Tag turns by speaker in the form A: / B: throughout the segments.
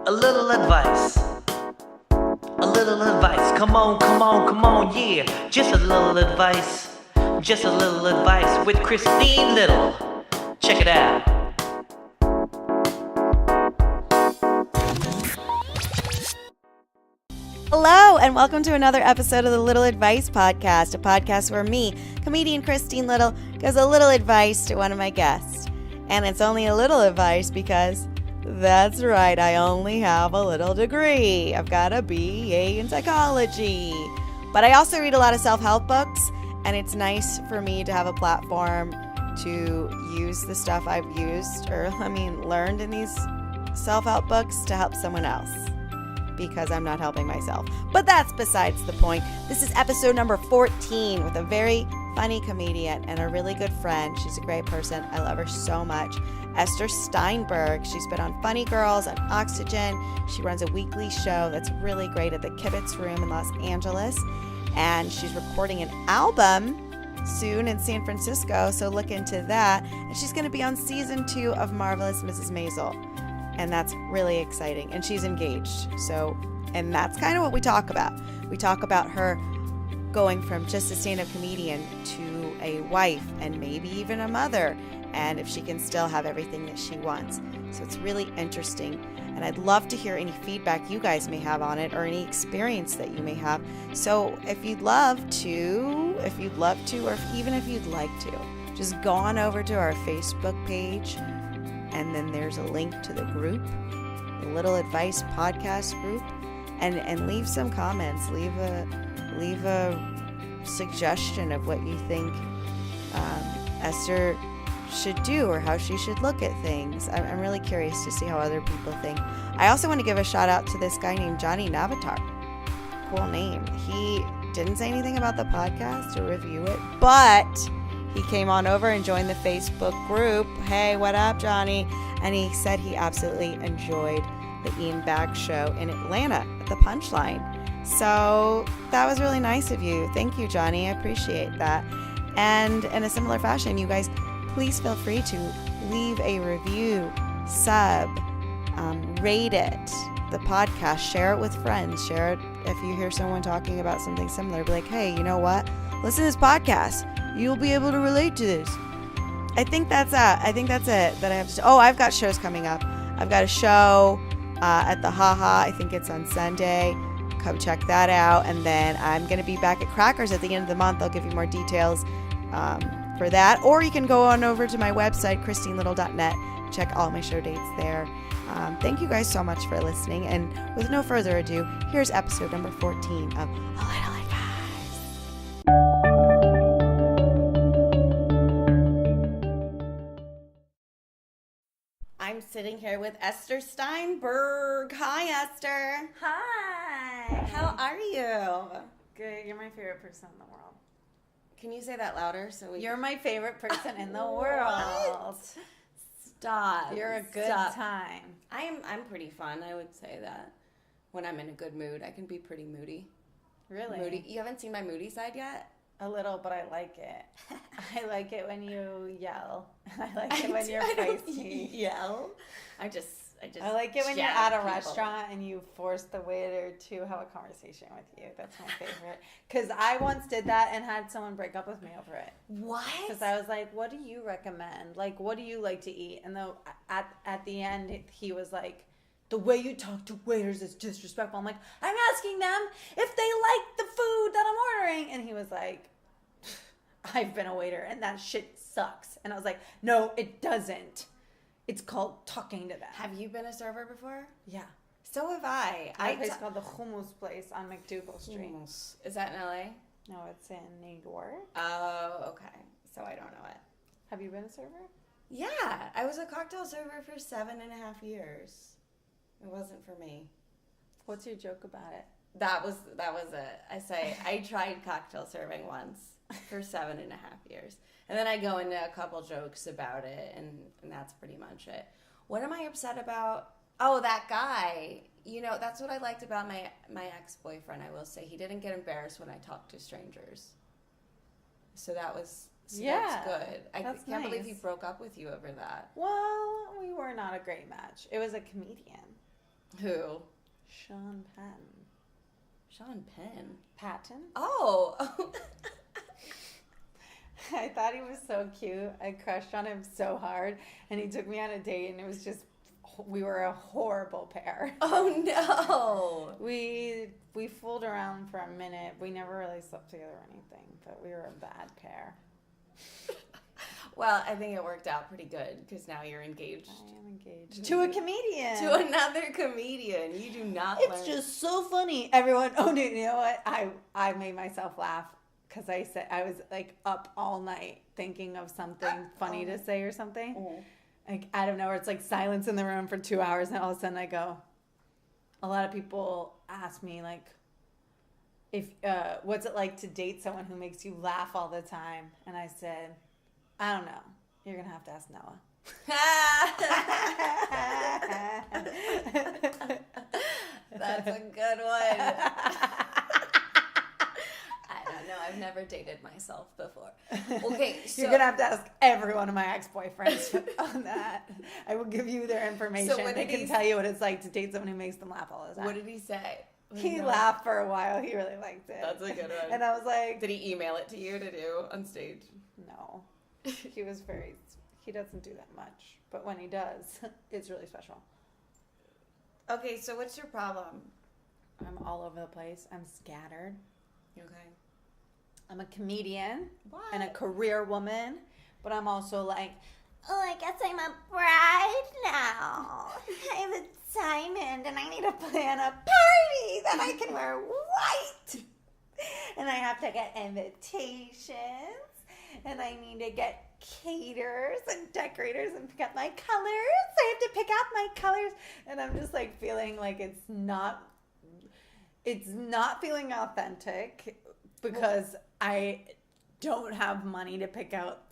A: A little advice. A little advice. Come on, yeah. Just a little advice. Just a little advice with Christine Little. Check it out.
B: Hello, and welcome to another episode of the Little Advice Podcast, a podcast where me, comedian Christine Little, gives a little advice to one of my guests. And it's only a little advice because, that's right, I only have a little degree. I've got a BA in psychology. But I also read a lot of self-help books, and it's nice for me to have a platform to use the stuff I've used, learned in these self-help books to help someone else. Because I'm not helping myself. But that's besides the point. This is episode number 14 with a very funny comedian and a really good friend. She's a great person. I love her so much. Ester Steinberg. She's been on Funny Girls and Oxygen. She runs a weekly show that's really great at the Kibitz room in Los Angeles. And she's recording an album soon in San Francisco, so look into that. And she's going to be on season 2 of Marvelous Mrs. Maisel. And that's really exciting. And she's engaged. And that's kind of what we talk about. We talk about her going from just a stand-up comedian to a wife and maybe even a mother, and if she can still have everything that she wants. So it's really interesting. And I'd love to hear any feedback you guys may have on it or any experience that you may have. So if you'd love to, or even if you'd like to, just go on over to our Facebook page. And then there's a link to the group, the Little Advice Podcast group, and leave some comments. Leave a suggestion of what you think Esther should do or how she should look at things. I'm really curious to see how other people think. I also want to give a shout out to this guy named Johnny Navatar. Cool name. He didn't say anything about the podcast or review it, but he came on over and joined the Facebook group. Hey, what up, Johnny? And he said he absolutely enjoyed the Ian Bagg show in Atlanta at the Punchline. So that was really nice of you. Thank you, Johnny. I appreciate that. And in a similar fashion, you guys, please feel free to leave a review, sub, rate it, the podcast, share it with friends, share it if you hear someone talking about something similar. Be like, hey, you know what? Listen to this podcast. You'll be able to relate to this. I think that's it that I have to. Oh, I've got shows coming up. I've got a show at the Haha. I think it's on Sunday. Come check that out. And then I'm going to be back at Crackers at the end of the month. I'll give you more details for that. Or you can go on over to my website, christinelittle.net. Check all my show dates there. Thank you guys so much for listening. And with no further ado, here's episode number 14 of A Little Advice. I'm sitting here with Ester Steinberg. Hi, Esther.
C: Hi.
B: How are you?
C: Good. You're my favorite person in the world.
B: Can you say that louder?
C: You're my favorite person in the world.
B: Stop.
C: You're a good time.
B: I'm pretty fun. I would say that when I'm in a good mood, I can be pretty moody.
C: Really?
B: Moody. You haven't seen my moody side yet?
C: A little, but I like it. I like it when you yell. I like it when you're feisty.
B: Yell? I
C: like it when you're at a restaurant and you force the waiter to have a conversation with you. That's my favorite. Because I once did that and had someone break up with me over it.
B: What?
C: Because I was like, what do you recommend? Like, what do you like to eat? And though at the end, he was like, the way you talk to waiters is disrespectful. I'm like, I'm asking them if they like the food that I'm ordering. And he was like, I've been a waiter and that shit sucks. And I was like, no, it doesn't. It's called talking to them.
B: Have you been a server before?
C: Yeah.
B: So have I.
C: A place called the Hummus Place on McDougal Street.
B: Hummus. Is that in LA?
C: No, it's in New York.
B: Oh, okay. So I don't know it.
C: Have you been a server?
B: Yeah. I was a cocktail server for 7.5 years. It wasn't for me.
C: What's your joke about it?
B: That was it. I say I tried cocktail serving once for 7.5 years. And then I go into a couple jokes about it, and that's pretty much it. What am I upset about? Oh, that guy. You know, that's what I liked about my ex-boyfriend, I will say. He didn't get embarrassed when I talked to strangers. So that's good. I can't believe he broke up with you over that.
C: Well, we were not a great match. It was a comedian.
D: Who?
C: Sean Patton.
D: Sean Penn.
C: Patton?
D: Oh.
C: I thought he was so cute. I crushed on him so hard, and he took me on a date, and it was just, we were a horrible pair.
D: Oh no.
C: We fooled around for a minute. We never really slept together or anything, but we were a bad pair.
D: Well, I think it worked out pretty good because now you're engaged.
C: I am engaged to a comedian.
D: To another comedian. You do not learn.
C: It's just so funny. Everyone, oh, no, you know what? I made myself laugh because I said I was like up all night thinking of something funny to say or something.
D: Mm.
C: Like out of nowhere, it's like silence in the room for 2 hours, and all of a sudden I go. A lot of people ask me like, if what's it like to date someone who makes you laugh all the time? And I said, I don't know. You're gonna have to ask Noah.
D: That's a good one. I don't know. I've never dated myself before. Okay, so
C: You're gonna have to ask every one of my ex-boyfriends on that. I will give you their information.
D: what
C: They
D: did
C: can tell you what it's like to date someone who makes them laugh all the time.
D: what did he say?
C: He laughed for a while. He really liked it.
D: That's a good one.
C: And I was like,
D: Did he email it to you to do on stage?
C: no. He doesn't do that much. But when he does, it's really special.
D: Okay, so what's your problem?
C: I'm all over the place. I'm scattered.
D: Okay.
C: I'm a comedian
D: What?
C: and a career woman, but I'm also like, oh, I guess I'm a bride now. I have a diamond and I need to plan a party that I can wear white. And I have to get invitations and I need to get caterers and decorators and pick out my colors. I have to pick out my colors. And I'm just like feeling like it's not feeling authentic because I don't have money to pick out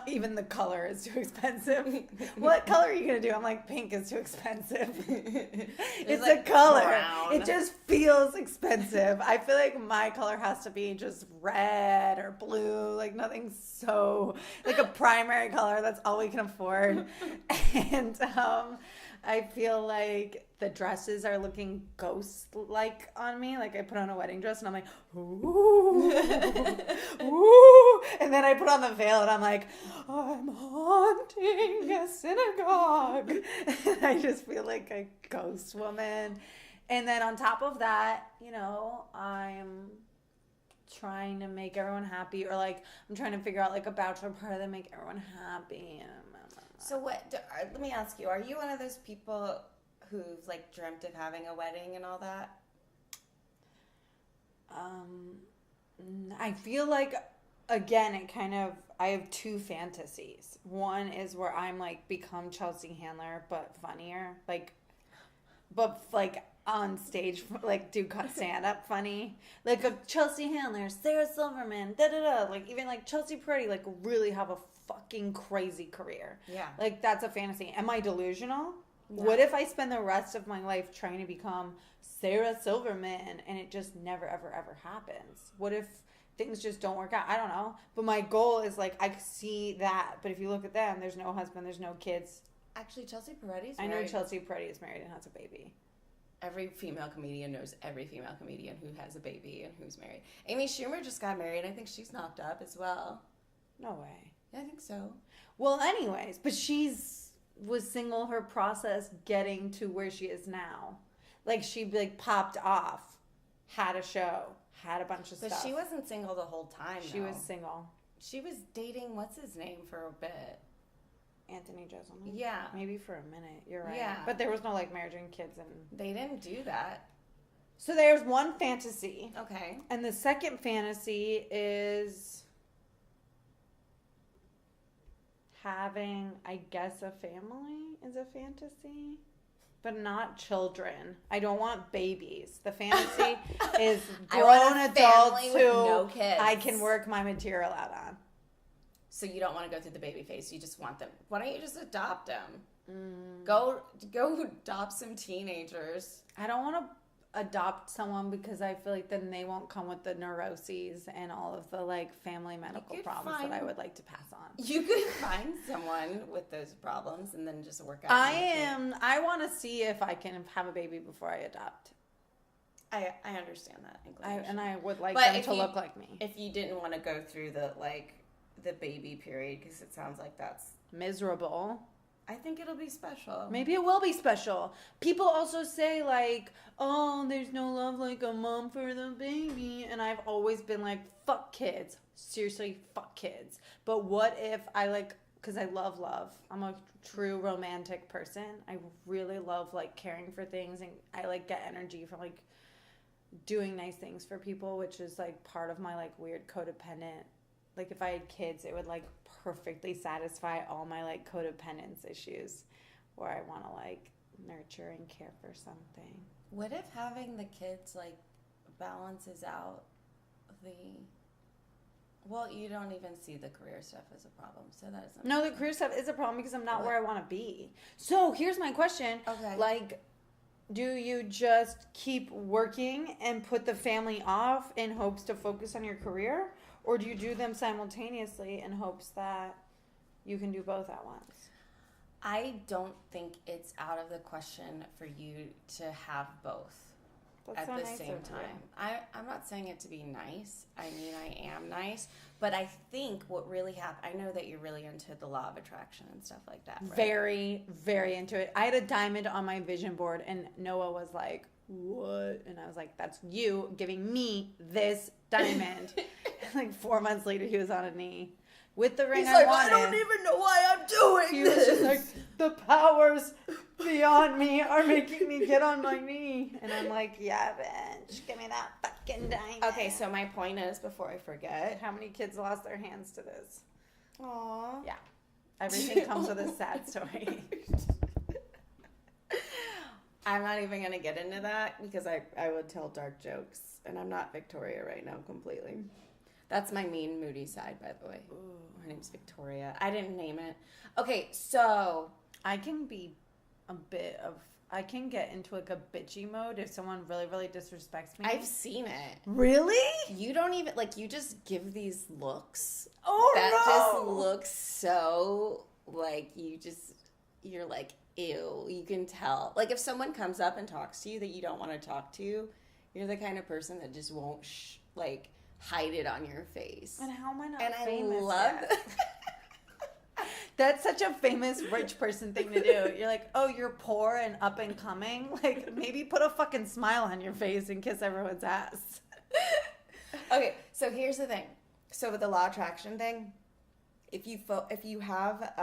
C: even the color is too expensive. What color are you gonna do? I'm like, pink is too expensive. It's like a color.
D: Brown.
C: It just feels expensive. I feel like my color has to be just red or blue, like nothing so like a primary color. That's all we can afford. And I feel like the dresses are looking ghost-like on me. Like I put on a wedding dress and I'm like, ooh, ooh. And then I put on the veil and I'm like, I'm haunting a synagogue. And I just feel like a ghost woman. And then on top of that, you know, I'm trying to make everyone happy, or like I'm trying to figure out like a bachelor party that make everyone happy.
D: So let me ask you, are you one of those people who've like dreamt of having a wedding and all that?
C: I feel like, again, I have two fantasies. One is where I'm like become Chelsea Handler, but funnier, but on stage, like do stand up funny, like a Chelsea Handler, Sarah Silverman, like even like Chelsea Peretti, like really have a fucking crazy career.
D: Yeah.
C: Like that's a fantasy. Am I delusional?
D: No.
C: What if I spend the rest of my life trying to become Sarah Silverman and it just never, ever, ever happens? What if things just don't work out? I don't know. But my goal is like, I see that. But if you look at them, there's no husband, there's no kids.
D: Actually, Chelsea Peretti's
C: I
D: married.
C: know Chelsea Peretti is married and has a baby.
D: Every female comedian knows every female comedian who has a baby and who's married. Amy Schumer just got married. I think she's knocked up as well.
C: No way.
D: Yeah, I think so.
C: Well, anyways, but was single her process getting to where she is now. Like she like popped off, had a show, had a bunch of
D: But
C: stuff.
D: she wasn't single the whole time,
C: She was single.
D: She was dating, what's his name, for a bit.
C: Anthony Jeselnik?
D: Yeah.
C: Maybe for a minute. You're right.
D: Yeah.
C: But there was no like marriage and kids and
D: They didn't do that.
C: so there's one fantasy.
D: Okay.
C: And the second fantasy is having, I guess, a family is a fantasy, but not children. I don't want babies. The fantasy is
D: I want
C: grown
D: a
C: adults
D: family
C: who
D: with no kids.
C: I can work my material out on.
D: So you don't want to go through the baby phase. You just want them. Why don't you just adopt them? Go adopt some teenagers.
C: I don't want to. adopt someone because I feel like then they won't come with the neuroses and all of the like family medical problems that I would like to pass on.
D: You could find someone with those problems and then just work out.
C: I want to see if I can have a baby before I adopt.
D: I understand that.
C: I would like them to look like me.
D: If you didn't want to go through the baby period, because it sounds like that's
C: miserable.
D: I think it'll be special.
C: Maybe it will be special. People also say like, oh, there's no love like a mom for the baby. And I've always been like, fuck kids. Seriously, fuck kids. But what if because I love love. I'm a true romantic person. I really love like caring for things. And I like get energy from like doing nice things for people, which is like part of my like weird codependent. Like if I had kids, it would like perfectly satisfy all my like codependence issues where I want to like nurture and care for something.
D: What if having the kids like balances out well, you don't even see the career stuff as a problem, so that isn't.
C: No, the career stuff is a problem because I'm not where I want to be. So here's my question.
D: Okay.
C: Like, do you just keep working and put the family off in hopes to focus on your career? Or do you do them simultaneously in hopes that you can do both at once?
D: I don't think it's out of the question for you to have both at the same time. I'm not saying it to be nice. I mean, I am nice. But I think what really happened, I know that you're really into the law of attraction and stuff like that, right?
C: Very, very into it. I had a diamond on my vision board, and Noah was like, what? And I was like, that's you giving me this diamond. Like 4 months later, he was on a knee with the ring. He's I wanted.
D: I don't even know why I'm doing
C: this. He was just like, the powers beyond me are making me get on my knee. And I'm like, yeah, bitch, give me that fucking diamond.
D: Okay, so my point is, before I forget,
C: how many kids lost their hands to this?
D: Aww.
C: Yeah. Everything comes with a sad story.
D: I'm not even going to get into that because I would tell dark jokes. And I'm not Victoria right now completely. That's my mean, moody side, by the way. Ooh. Her name's Victoria. I didn't name it. Okay, so
C: I can be I can get into like a bitchy mode if someone really, really disrespects me.
D: I've seen it.
C: Really?
D: You don't even, you just give these looks.
C: Oh,
D: that just looks so, you're like, ew. You can tell. Like, if someone comes up and talks to you that you don't want to talk to, you're the kind of person that just won't, hide it on your face.
C: And how am I not
D: famous? And I love
C: that. That's such a famous rich person thing to do. You're like, oh, you're poor and up and coming? Like, maybe put a fucking smile on your face and kiss everyone's ass.
D: Okay, so here's the thing. So with the law of attraction thing, if you have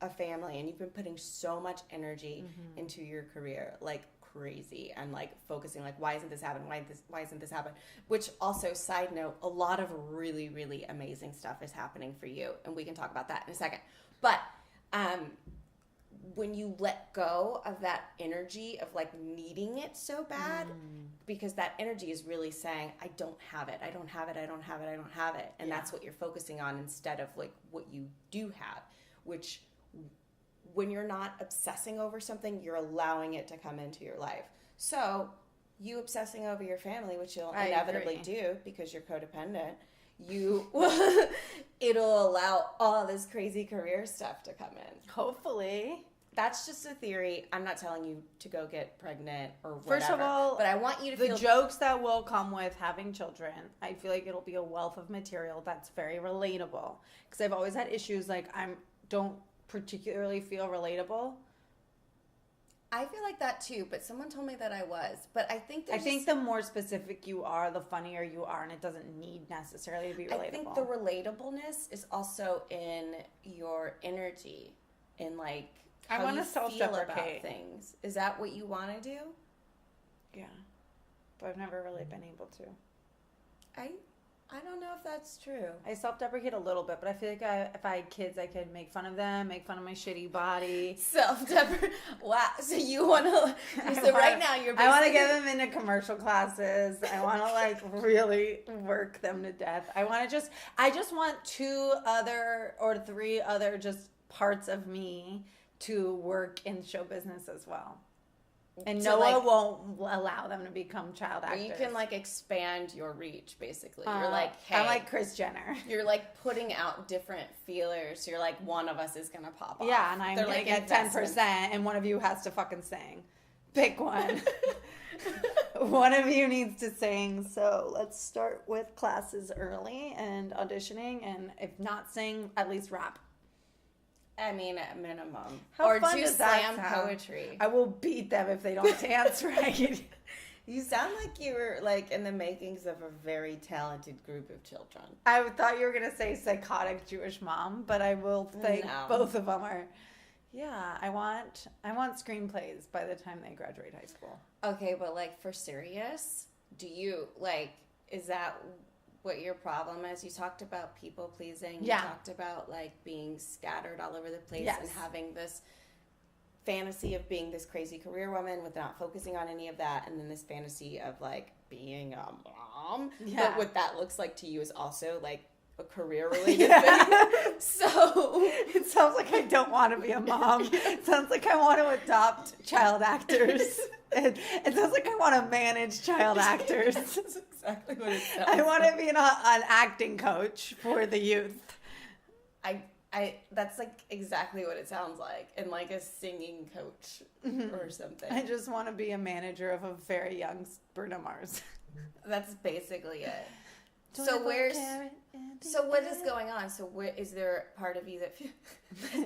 D: a family and you've been putting so much energy into your career, like crazy, and like focusing, like, why isn't this happening? Why isn't this happening? Which also, side note, a lot of really, really amazing stuff is happening for you, and we can talk about that in a second. But when you let go of that energy of like needing it so bad, because that energy is really saying, I don't have it, I don't have it, I don't have it, I don't have it. And that's what you're focusing on instead of like what you do have, which when you're not obsessing over something, you're allowing it to come into your life. So you obsessing over your family, which you'll inevitably do because you're codependent, it'll allow all this crazy career stuff to come in.
C: Hopefully.
D: That's just a theory. I'm not telling you to go get pregnant or whatever.
C: First of all,
D: but I want you to
C: feel the jokes that will come with having children. I feel like it'll be a wealth of material that's very relatable. Because I've always had issues like I don't particularly feel relatable.
D: I feel like that too, but someone told me that I was. But I think
C: the more specific you are, the funnier you are, and it doesn't need necessarily to be relatable.
D: I think the relatableness is also in your energy, in like how you feel about things. Is that what you want to do?
C: Yeah, but I've never really been able to.
D: I don't know if that's true.
C: I self-deprecate a little bit, but I feel like if I had kids, I could make fun of them, make fun of my shitty body.
D: Self-deprecate. Wow. So you want to... So right now you're basically...
C: I want to get them into commercial classes. I want to like really work them to death. I just want 2 other or 3 other just parts of me to work in show business as well. And
D: So,
C: Noah
D: like,
C: won't allow them to become child
D: Or
C: actors.
D: you can like expand your reach, basically. You're like, hey,
C: I'm like Kris Jenner.
D: you're like putting out different feelers. You're like, one of us is gonna pop off.
C: Yeah, and I'm
D: They're
C: gonna
D: like
C: get
D: investments.
C: 10%, and one of you has to fucking sing. Pick one. One of you needs to sing. So let's start with classes early and auditioning, and if not sing, at least rap.
D: I mean, at minimum.
C: How
D: or
C: fun
D: do
C: does that
D: slam
C: sound?
D: poetry.
C: I will beat them if they don't dance right.
D: You sound like you were like in the makings of a very talented group of children.
C: I thought you were gonna say psychotic Jewish mom, but I will think
D: No.
C: both of them are. Yeah, I want screenplays by the time they graduate high school.
D: Okay, but like for serious, do you like, is that what your problem is? You talked about people pleasing.
C: Yeah.
D: You talked about like being scattered all over the place
C: Yes.
D: and having this fantasy of being this crazy career woman with not focusing on any of that, and then this fantasy of like being a mom.
C: Yeah.
D: But what that looks like to you is also like a career related thing. So
C: It sounds like I don't want to be a mom. It sounds like I want to adopt child actors. It sounds like I want to manage child actors.
D: That's exactly what it sounds
C: I want
D: like.
C: to be an acting coach for the youth.
D: I that's like exactly what it sounds like, and like a singing coach or something.
C: I just want to be a manager of a very young Bruno Mars.
D: That's basically it. So what is going on? So where is there a part of you that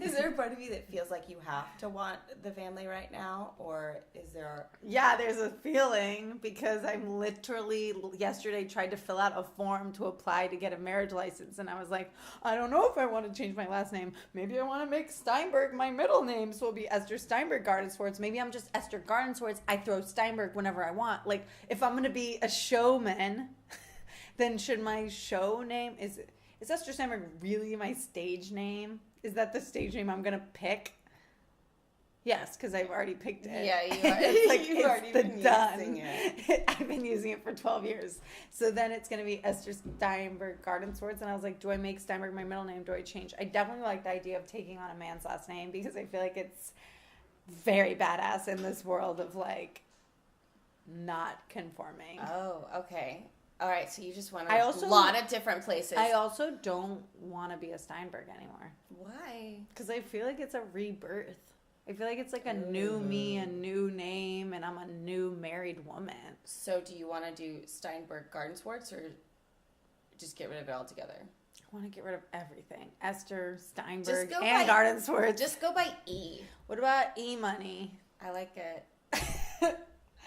D: is there a part of you that feels like you have to want the family right now, or is there?
C: Yeah, there's a feeling because I'm literally yesterday tried to fill out a form to apply to get a marriage license, and I was like, I don't know if I want to change my last name. Maybe I want to make Steinberg my middle name, so it'll be Ester Steinberg Gardenswartz. Maybe I'm just Ester Gardenswartz. I throw Steinberg whenever I want. Like if I'm gonna be a showman, then should my show name is Ester Steinberg really my stage name? Is that the stage name I'm gonna pick? Yes, because I've already picked it.
D: Yeah, you are.
C: It's like
D: You've
C: it's
D: already
C: the
D: been
C: done.
D: using it.
C: I've been using it for 12 years. So then it's gonna be Ester Steinberg Gardenswartz, and I was like, do I make Steinberg my middle name? Do I change? I definitely like the idea of taking on a man's last name because I feel like it's very badass in this world of like not conforming.
D: Oh, okay. All right. So you just want
C: I
D: a
C: also-
D: lot of different places.
C: I also don't want to be a Steinberg anymore
D: Why?
C: because I feel like it's a rebirth. I feel like it's like a new me, a new name, and I'm a new married woman.
D: So do you want to do Steinberg Gardenswartz or just get rid of it altogether?
C: I want to get rid of everything. Esther, Steinberg,
D: Just go
C: and
D: by-
C: Gardenswartz.
D: Just go by E.
C: What about E-Money?
D: I like it.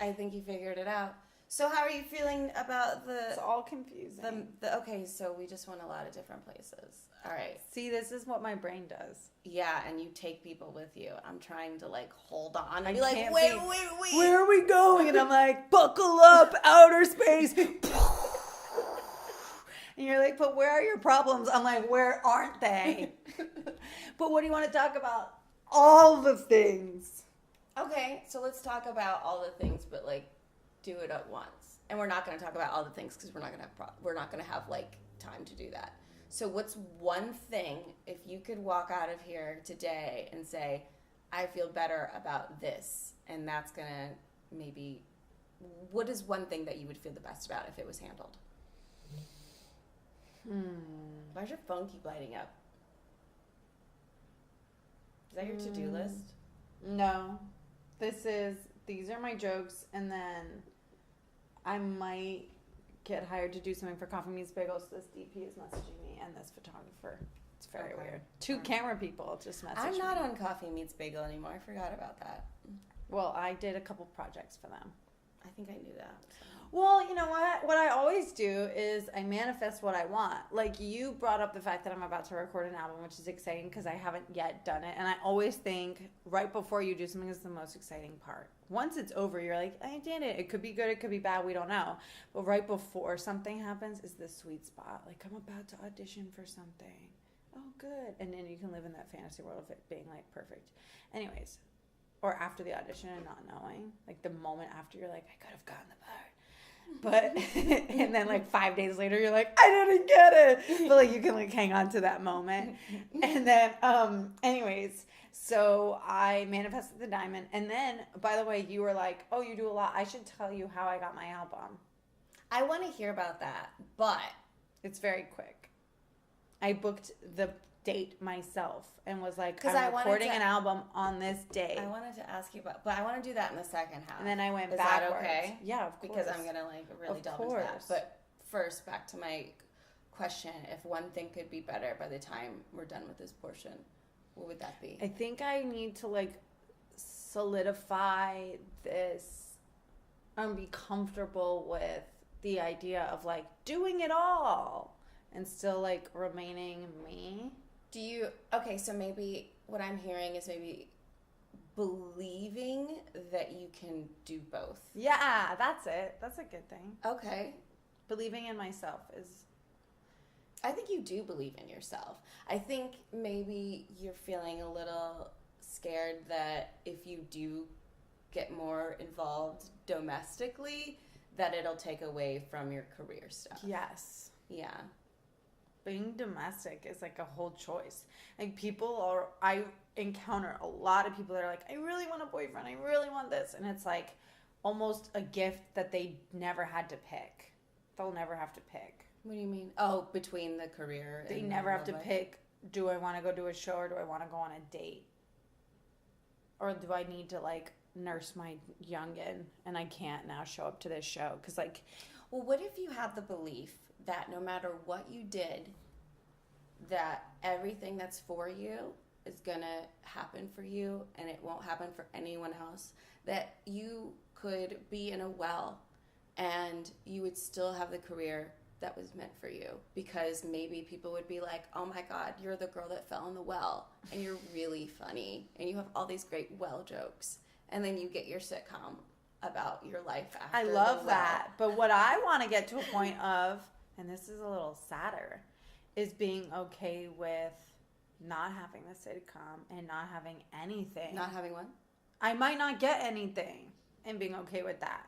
D: I think you figured it out. So how are you feeling about
C: It's all confusing.
D: the okay, so we just went a lot of different places. All right.
C: See, this is what my brain does.
D: Yeah, and you take people with you. I'm trying to like hold on and
C: I
D: be like,
C: can't
D: wait.
C: Where are we going? And I'm like, buckle up, outer space. And you're like, but where are your problems? I'm like, where aren't they? But what do you want to talk about? All the things.
D: Okay, so let's talk about all the things, but like do it at once. And we're not going to talk about all the things because we're not going to have like time to do that. So what's one thing, if you could walk out of here today and say, I feel better about this, and that's going to maybe, what is one thing that you would feel the best about if it was handled? Why does your phone keep lighting up? Is that your to-do list?
C: No. These are my jokes, and then I might get hired to do something for Coffee Meets Bagels. This DP is messaging me, and this photographer. It's very
D: Okay.
C: weird. Two camera people just messaged
D: I'm
C: me.
D: not on Coffee Meets Bagel anymore. I forgot about that.
C: Well, I did a couple projects for them.
D: I think I knew that.
C: Well, you know what? What I always do is I manifest what I want. Like you brought up the fact that I'm about to record an album, which is exciting because I haven't yet done it. And I always think right before you do something is the most exciting part. Once it's over, you're like, I did it. It could be good. It could be bad. We don't know. But right before something happens is the sweet spot. Like I'm about to audition for something. Oh, good. And then you can live in that fantasy world of it being like perfect. Anyways, or after the audition and not knowing, like the moment after you're like, I could have gotten the part. But and then like 5 days later you're like, I didn't get it. But like you can like hang on to that moment. And then anyways, So I manifested the diamond. And then, by the way, you were like, oh, you do a lot. I should tell you how I got my album.
D: I want to hear about that, but
C: It's very quick. I booked the date myself and was like,
D: 'Cause
C: I'm
D: I wanted
C: recording
D: to-
C: an album on this day.
D: I wanted to ask you about, but I want to do that in the second half.
C: And then I went
D: Is
C: backwards.
D: that okay?
C: Yeah, of course.
D: Because I'm gonna like really
C: Of
D: delve into that.
C: course.
D: But first, back to my question: if one thing could be better by the time we're done with this portion, what would that be?
C: I think I need to like solidify this and be comfortable with the idea of like doing it all and still like remaining me.
D: Do you? Okay, so maybe what I'm hearing is maybe believing that you can do both.
C: Yeah, that's it. That's a good thing.
D: Okay.
C: Believing in myself is
D: I think you do believe in yourself. I think maybe you're feeling a little scared that if you do get more involved domestically, that it'll take away from your career stuff.
C: yes.
D: Yeah.
C: Being domestic is like a whole choice. Like I encounter a lot of people that are like, I really want a boyfriend. I really want this. And it's like almost a gift that they never had to pick. They'll never have to pick.
D: What do you mean? Oh, between the career
C: They
D: and
C: never have to
D: love life?
C: pick, do I want to go to a show or do I want to go on a date? Or do I need to like nurse my youngin and I can't now show up to this show? Because like,
D: Well, what if you had the belief that no matter what you did, that everything that's for you is going to happen for you and it won't happen for anyone else? That you could be in a well and you would still have the career that was meant for you, because maybe people would be like, oh my God, you're the girl that fell in the well and you're really funny and you have all these great well jokes, and then you get your sitcom about your life after
C: I
D: the
C: love
D: well.
C: that. But what I want to get to a point of, and this is a little sadder, is being okay with not having the sitcom and not having anything.
D: Not having one?
C: I might not get anything and being okay with that.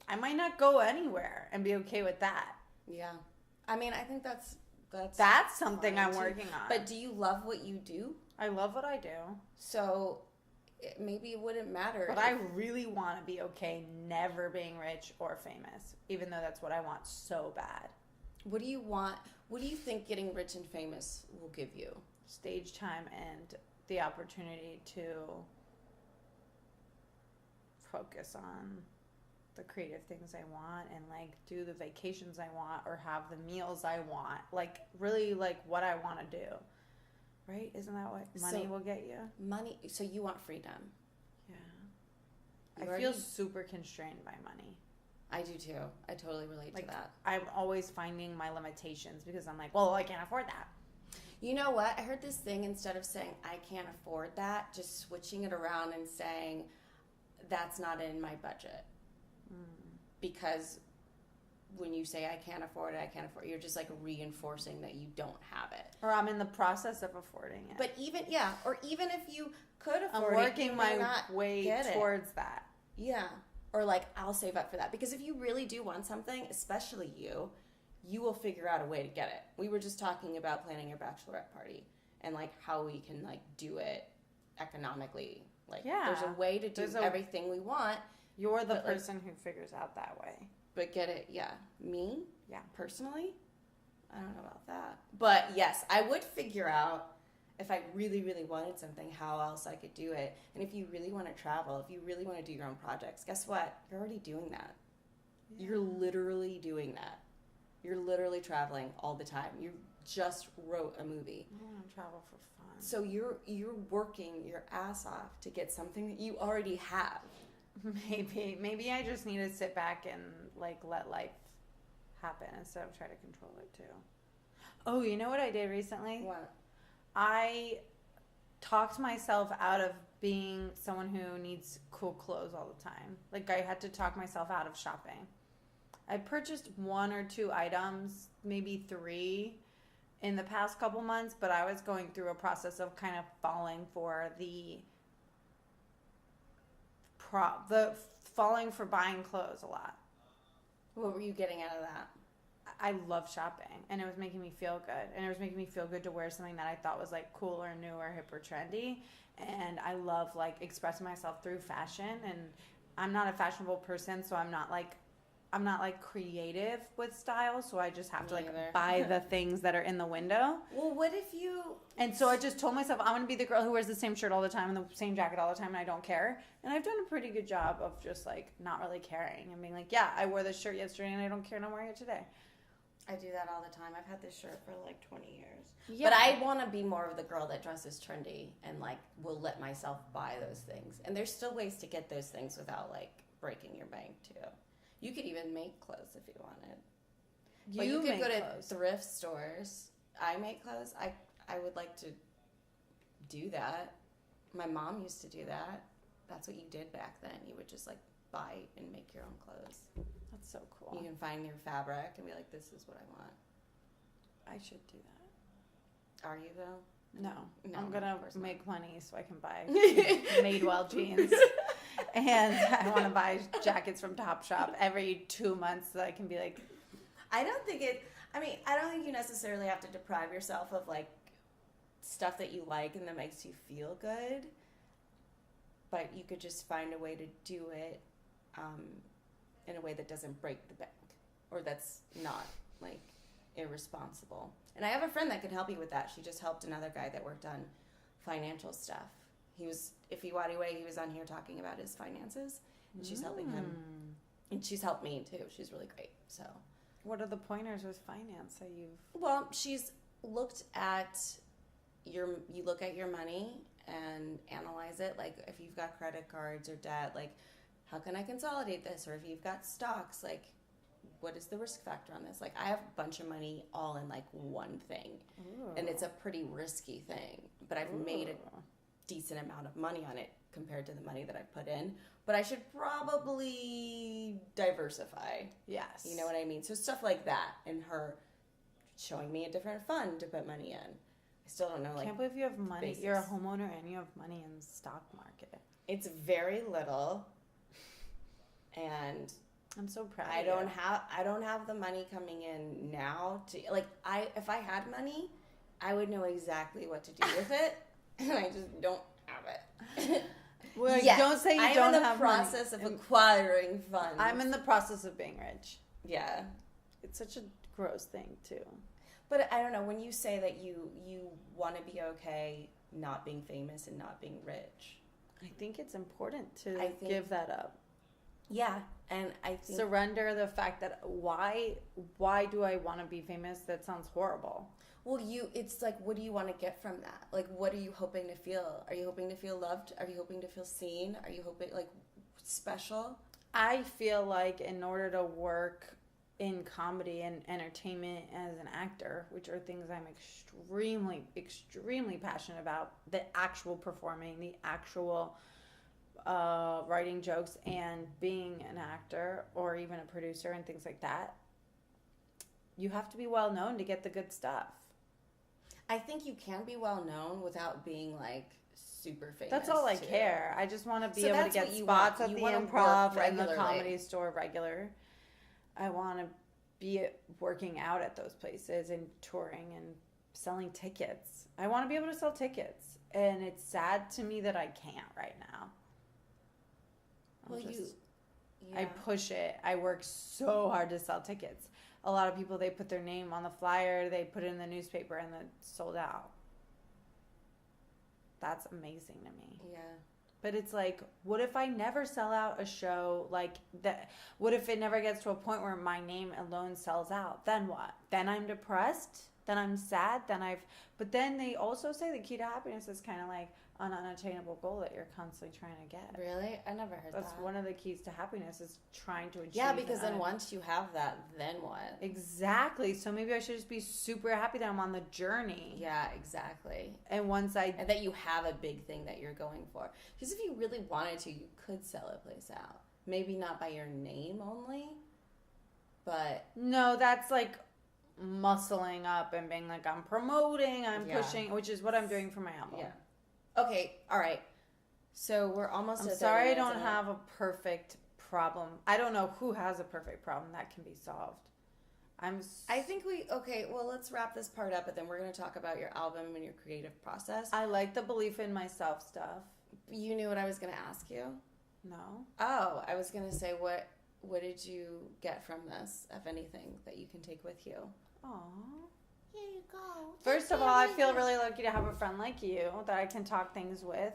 C: I might not go anywhere and be okay with that.
D: Yeah. I mean, I think that's
C: That's something
D: fine
C: I'm
D: too.
C: working on.
D: But do you love what you do?
C: I love what I do.
D: So maybe it wouldn't matter.
C: But
D: if-
C: I really want to be okay never being rich or famous, even though that's what I want so bad.
D: What do you want? What do you think getting rich and famous will give you?
C: Stage time and the opportunity to focus on the creative things I want and like do the vacations I want or have the meals I want. Like really like what I want to do. Right? Isn't that what money
D: So-
C: will get you?
D: Money. So you want freedom.
C: Yeah.
D: You
C: I feel
D: already-
C: super constrained by money.
D: I do too. I totally relate
C: Like
D: to that.
C: I'm always finding my limitations because I'm like, well, I can't afford that.
D: You know what? I heard this thing, instead of saying I can't afford that, just switching it around and saying that's not in my budget. Because when you say I can't afford it, you're just like reinforcing that you don't have it.
C: Or I'm in the process of affording it.
D: But even even if you could
C: I'm
D: afford it,
C: working
D: you may
C: my
D: not
C: way
D: get it.
C: towards that.
D: Yeah. Or like, I'll save up for that. Because if you really do want something, especially you will figure out a way to get it. We were just talking about planning your bachelorette party and like how we can like do it economically. Like
C: Yeah.
D: there's a way to do everything we want,
C: You're the
D: But, like-
C: person who figures out that way.
D: but get it. Yeah. Me?
C: Yeah.
D: Personally? I don't know about that. But yes, I would figure out if I really, really wanted something, how else I could do it. And if you really want to travel, if you really want to do your own projects, guess what? You're already doing that. You're literally doing that. You're literally traveling all the time. You just wrote a movie.
C: I want to travel for fun.
D: So you're working your ass off to get something that you already have.
C: Maybe I just need to sit back and like let life happen instead of try to control it too. Oh, you know what I did recently?
D: What?
C: I talked myself out of being someone who needs cool clothes all the time. Like I had to talk myself out of shopping. I purchased 1 or 2 items, maybe 3 in the past couple months, but I was going through a process of kind of falling for falling for buying clothes a lot.
D: What were you getting out of that?
C: I love shopping, and it was making me feel good, and it was making me feel good to wear something that I thought was like cool or new or hip or trendy. And I love like expressing myself through fashion, and I'm not a fashionable person, so I'm not like creative with style, so I just have to like buy the things that are in the window.
D: Well, what if you...
C: And so I just told myself I'm going to be the girl who wears the same shirt all the time and the same jacket all the time, and I don't care. And I've done a pretty good job of just like not really caring and being like, yeah, I wore this shirt yesterday and I don't care, and I'm wearing it today.
D: I do that all the time. I've had this shirt for like 20 years.
C: Yeah.
D: But I want to be more of the girl that dresses trendy and like will let myself buy those things. And there's still ways to get those things without like breaking your bank too. You could even make clothes if you wanted. But you could go to thrift stores. I make clothes. I would like to do that. My mom used to do that. That's what you did back then. You would just like buy and make your own clothes.
C: That's so cool.
D: You can find your fabric and be like, this is what I want.
C: I should do that.
D: Are you though?
C: No, I'm going to make money so I can buy Madewell jeans. And I want to buy jackets from Topshop every 2 months so that I can be like...
D: I don't think you necessarily have to deprive yourself of like stuff that you like and that makes you feel good. But you could just find a way to do it in a way that doesn't break the bank. Or that's not like irresponsible. And I have a friend that can help you with that. She just helped another guy that worked on financial stuff. If he waddy way, he was on here talking about his finances, and she's helping him. And she's helped me too. She's really great. So,
C: what are the pointers with finance that you've...
D: Well, she's looked at you look at your money and analyze it. Like if you've got credit cards or debt, like how can I consolidate this? Or if you've got stocks, like what is the risk factor on this? Like I have a bunch of money all in like one thing. Ooh. And it's a pretty risky thing, but I've made a decent amount of money on it compared to the money that I put in, but I should probably diversify.
C: Yes.
D: You know what I mean? So stuff like that, and her showing me a different fund to put money in. I still don't know, like... I
C: can't believe you have money.
D: Basics.
C: You're a homeowner and you have money in the stock market.
D: It's very little, and...
C: I'm so proud
D: I don't have the money coming in now to... Like, if I had money, I would know exactly what to do with it. And I just don't have it.
C: Well, yes, don't say you don't have money. I'm in the
D: process of acquiring funds.
C: I'm in the process of being rich.
D: Yeah.
C: It's such a gross thing, too.
D: But I don't know, when you say that you want to be okay not being famous and not being rich.
C: I think it's important to give that up.
D: Yeah, and I think...
C: Surrender the fact that why do I want to be famous? That sounds horrible.
D: Well, it's like, what do you want to get from that? Like, what are you hoping to feel? Are you hoping to feel loved? Are you hoping to feel seen? Are you hoping, like, special?
C: I feel like in order to work in comedy and entertainment as an actor, which are things I'm extremely, extremely passionate about, the actual performing, the actual writing jokes and being an actor or even a producer and things like that, you have to be well known to get the good stuff.
D: I think you can be well known without being like super famous.
C: That's all I care. I just want to be able to get spots at the Improv and the Comedy Store regular. I want to be working out at those places and touring and selling tickets. I want to be able to sell tickets, and it's sad to me that I can't right now. I push it. I work so hard to sell tickets. A lot of people, they put their name on the flyer, they put it in the newspaper, and it's sold out. That's amazing to me.
D: Yeah.
C: But it's like, what if I never sell out a show like that? What if it never gets to a point where my name alone sells out? Then what? Then I'm depressed? Then I'm sad? But then they also say the key to happiness is kind of like an unattainable goal that you're constantly trying to get.
D: Really? I never heard that.
C: That's one of the keys to happiness is trying to achieve.
D: Yeah, because then once you have that, then what?
C: Exactly. So maybe I should just be super happy that I'm on the journey.
D: Yeah, exactly.
C: And
D: and that you have a big thing that you're going for. Because if you really wanted to, you could sell a place out. Maybe not by your name only, but...
C: No, that's like muscling up and being like, I'm promoting, I'm pushing, which is what I'm doing for my album.
D: Yeah. Okay, all right. So we're almost
C: I'm sorry I don't have a perfect problem. I don't know who has a perfect problem that can be solved.
D: I think well, let's wrap this part up, but then we're going to talk about your album and your creative process.
C: I like the belief in myself stuff.
D: You knew what I was going to ask you?
C: No.
D: Oh, I was going to say, what did you get from this, if anything, that you can take with you?
C: Aww.
D: Here you go.
C: First of all, I feel really lucky to have a friend like you that I can talk things with.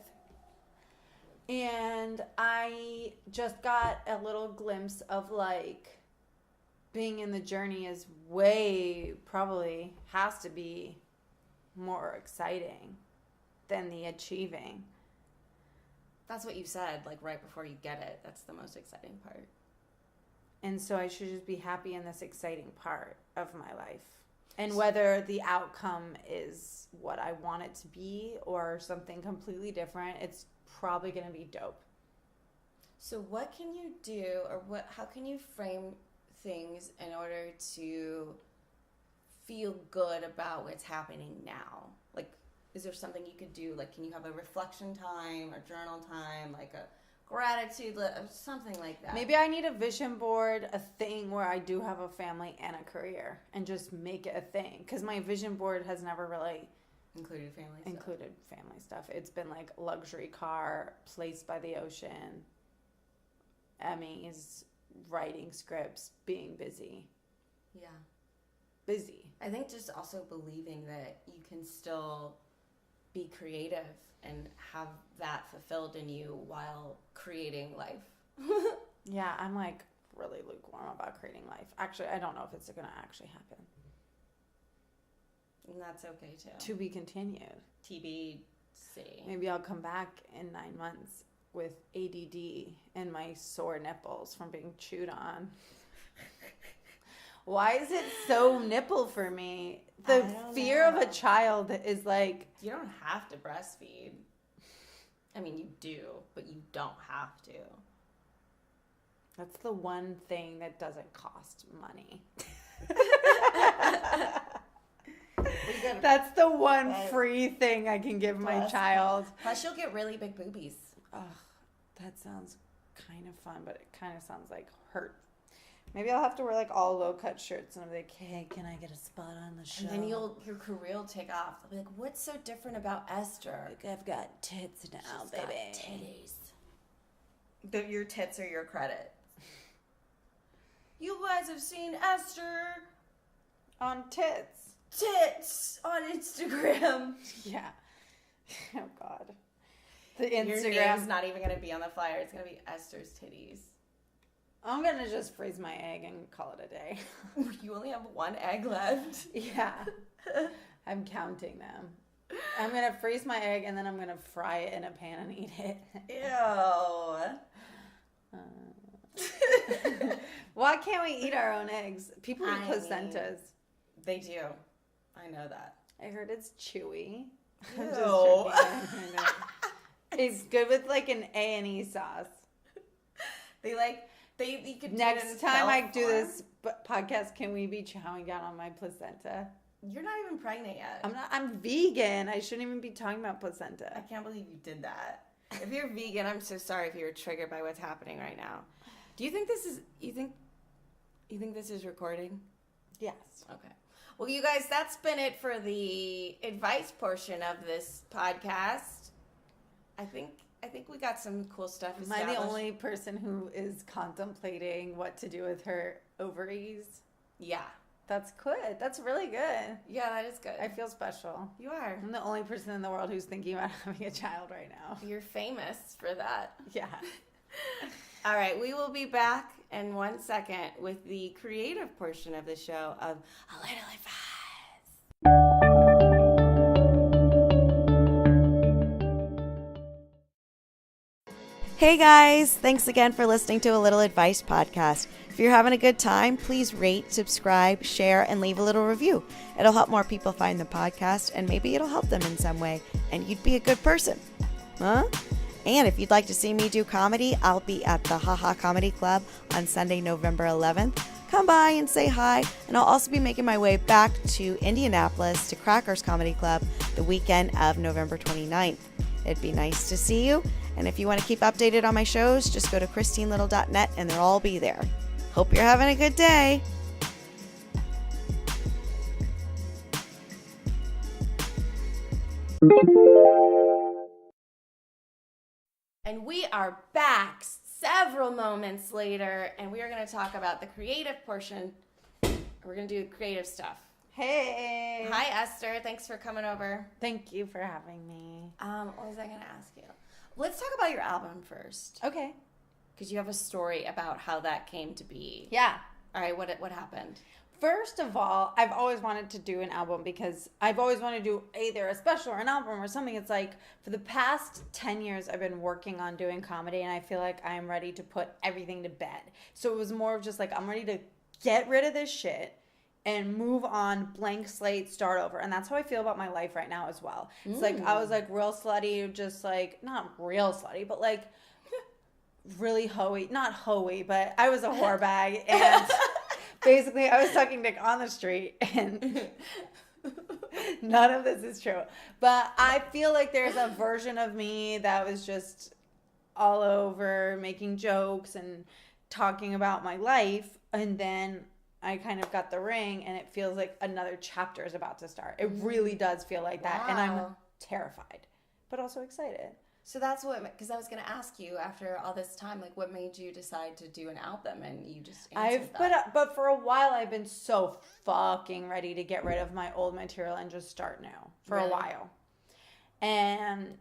C: And I just got a little glimpse of like being in the journey is probably has to be more exciting than the achieving.
D: That's what you said, like right before you get it. That's the most exciting part.
C: And so I should just be happy in this exciting part of my life. And whether the outcome is what I want it to be or something completely different, it's probably going to be dope.
D: So what can you do, or how can you frame things in order to feel good about what's happening now? Like, is there something you could do? Like, can you have a reflection time or journal time, like a gratitude, something like that?
C: Maybe I need a vision board, a thing where I do have a family and a career, and just make it a thing. Because my vision board has never really
D: included family stuff.
C: It's been like luxury car, place by the ocean, Emmys, writing scripts, being busy.
D: Yeah.
C: Busy.
D: I think just also believing that you can still be creative and have that fulfilled in you while creating life.
C: Yeah, I'm like really lukewarm about creating life. Actually, I don't know if it's going to actually happen.
D: And that's okay too.
C: To be continued.
D: TBC.
C: Maybe I'll come back in 9 months with ADD and my sore nipples from being chewed on. Why is it so nipple for me? The fear of a child is like...
D: You don't have to breastfeed. I mean, you do, but you don't have to.
C: That's the one thing that doesn't cost money. That's the one free thing I can give my child.
D: Plus, you'll get really big boobies.
C: Ugh, that sounds kind of fun, but it kind of sounds like hurt. Maybe I'll have to wear like all low-cut shirts and I'll be like, hey, can I get a spot on the show?
D: And then your career will take off. They'll be like, what's so different about Esther?
C: Like, I've got tits now,
D: She's
C: baby.
D: got titties. Your tits are your credit. You guys have seen Esther
C: on tits
D: on Instagram.
C: Yeah. Oh, God. The Instagram.
D: Your name's not even going to be on the flyer. It's going to be Esther's titties.
C: I'm going to just freeze my egg and call it a day.
D: You only have one egg left?
C: Yeah. I'm counting them. I'm going to freeze my egg and then I'm going to fry it in a pan and eat it.
D: Ew.
C: Why can't we eat our own eggs? People eat placentas.
D: They do. I know that.
C: I heard it's chewy.
D: Ew.
C: It's good with like an A&E sauce.
D: You could
C: Next time I do this podcast, can we be chowing down on my placenta?
D: You're not even pregnant yet.
C: I'm vegan. I shouldn't even be talking about placenta.
D: I can't believe you did that. If you're vegan, I'm so sorry if you're triggered by what's happening right now. Do you think this is you think this is recording?
C: Yes.
D: Okay. Well, you guys, that's been it for the advice portion of this podcast. I think we got some cool stuff established.
C: Am I the only person who is contemplating what to do with her ovaries?
D: Yeah.
C: That's good. That's really good.
D: Yeah, that is good.
C: I feel special.
D: You are.
C: I'm the only person in the world who's thinking about having a child right now.
D: You're famous for that.
C: Yeah.
D: All right, we will be back in 1 second with the creative portion of the show of A Little Advice.
B: Hey guys, thanks again for listening to A Little Advice podcast. If you're having a good time, please rate, subscribe, share, and leave a little review. It'll help more people find the podcast, and maybe it'll help them in some way, and you'd be a good person. Huh? And if you'd like to see me do comedy, I'll be at the Haha Comedy Club on Sunday, November 11th. Come by and say hi, and I'll also be making my way back to Indianapolis to Crackers Comedy Club the weekend of November 29th. It'd be nice to see you, and if you want to keep updated on my shows, just go to KristineLittle.net and they'll all be there. Hope you're having a good day.
D: And we are back several moments later, and we are going to talk about the creative portion. We're going to do creative stuff.
C: Hey.
D: Hi, Esther. Thanks for coming over.
C: Thank you for having me.
D: What was I going to ask you? Let's talk about your album first.
C: Okay.
D: Because you have a story about how that came to be.
C: Yeah.
D: All right, what happened?
C: First of all, I've always wanted to do an album because I've always wanted to do either a special or an album or something. It's like for the past 10 years, I've been working on doing comedy, and I feel like I'm ready to put everything to bed. So it was more of just like, I'm ready to get rid of this shit and move on, blank slate, start over. And that's how I feel about my life right now as well. It's like I was like real slutty, just like, not real slutty, but like really hoey. Not hoey, but I was a whore bag. And basically, I was sucking dick on the street, and none of this is true. But I feel like there's a version of me that was just all over making jokes and talking about my life, and then I kind of got the ring, and it feels like another chapter is about to start. It really does feel like that, and I'm terrified, but also excited.
D: So that's what, because I was going to ask you after all this time, like, what made you decide to do an album? And you just answered that.
C: But for a while, I've been so fucking ready to get rid of my old material and just start new for a while. And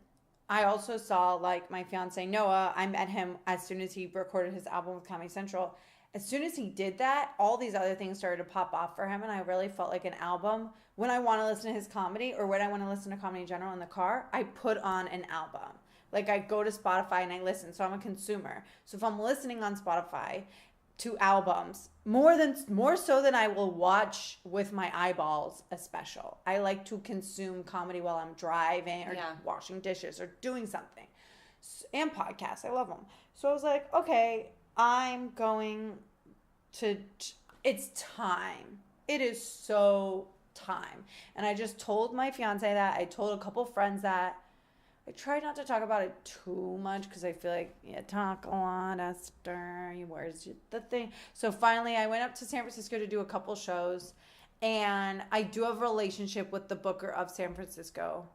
C: I also saw, like, my fiance Noah. I met him as soon as he recorded his album with Comedy Central. As soon as he did that, all these other things started to pop off for him, and I really felt like an album. When I want to listen to his comedy, or when I want to listen to comedy in general in the car, I put on an album. Like, I go to Spotify and I listen, so I'm a consumer. So if I'm listening on Spotify to albums, more so than I will watch with my eyeballs a special. I like to consume comedy while I'm driving or washing dishes or doing something. And podcasts, I love them. So I was like, okay, I'm going to, it's time. It is so time. And I just told my fiance that. I told a couple friends that. I try not to talk about it too much because I feel like you talk a lot, Ester. Where's the thing? So finally, I went up to San Francisco to do a couple shows, and I do have a relationship with the booker of San Francisco.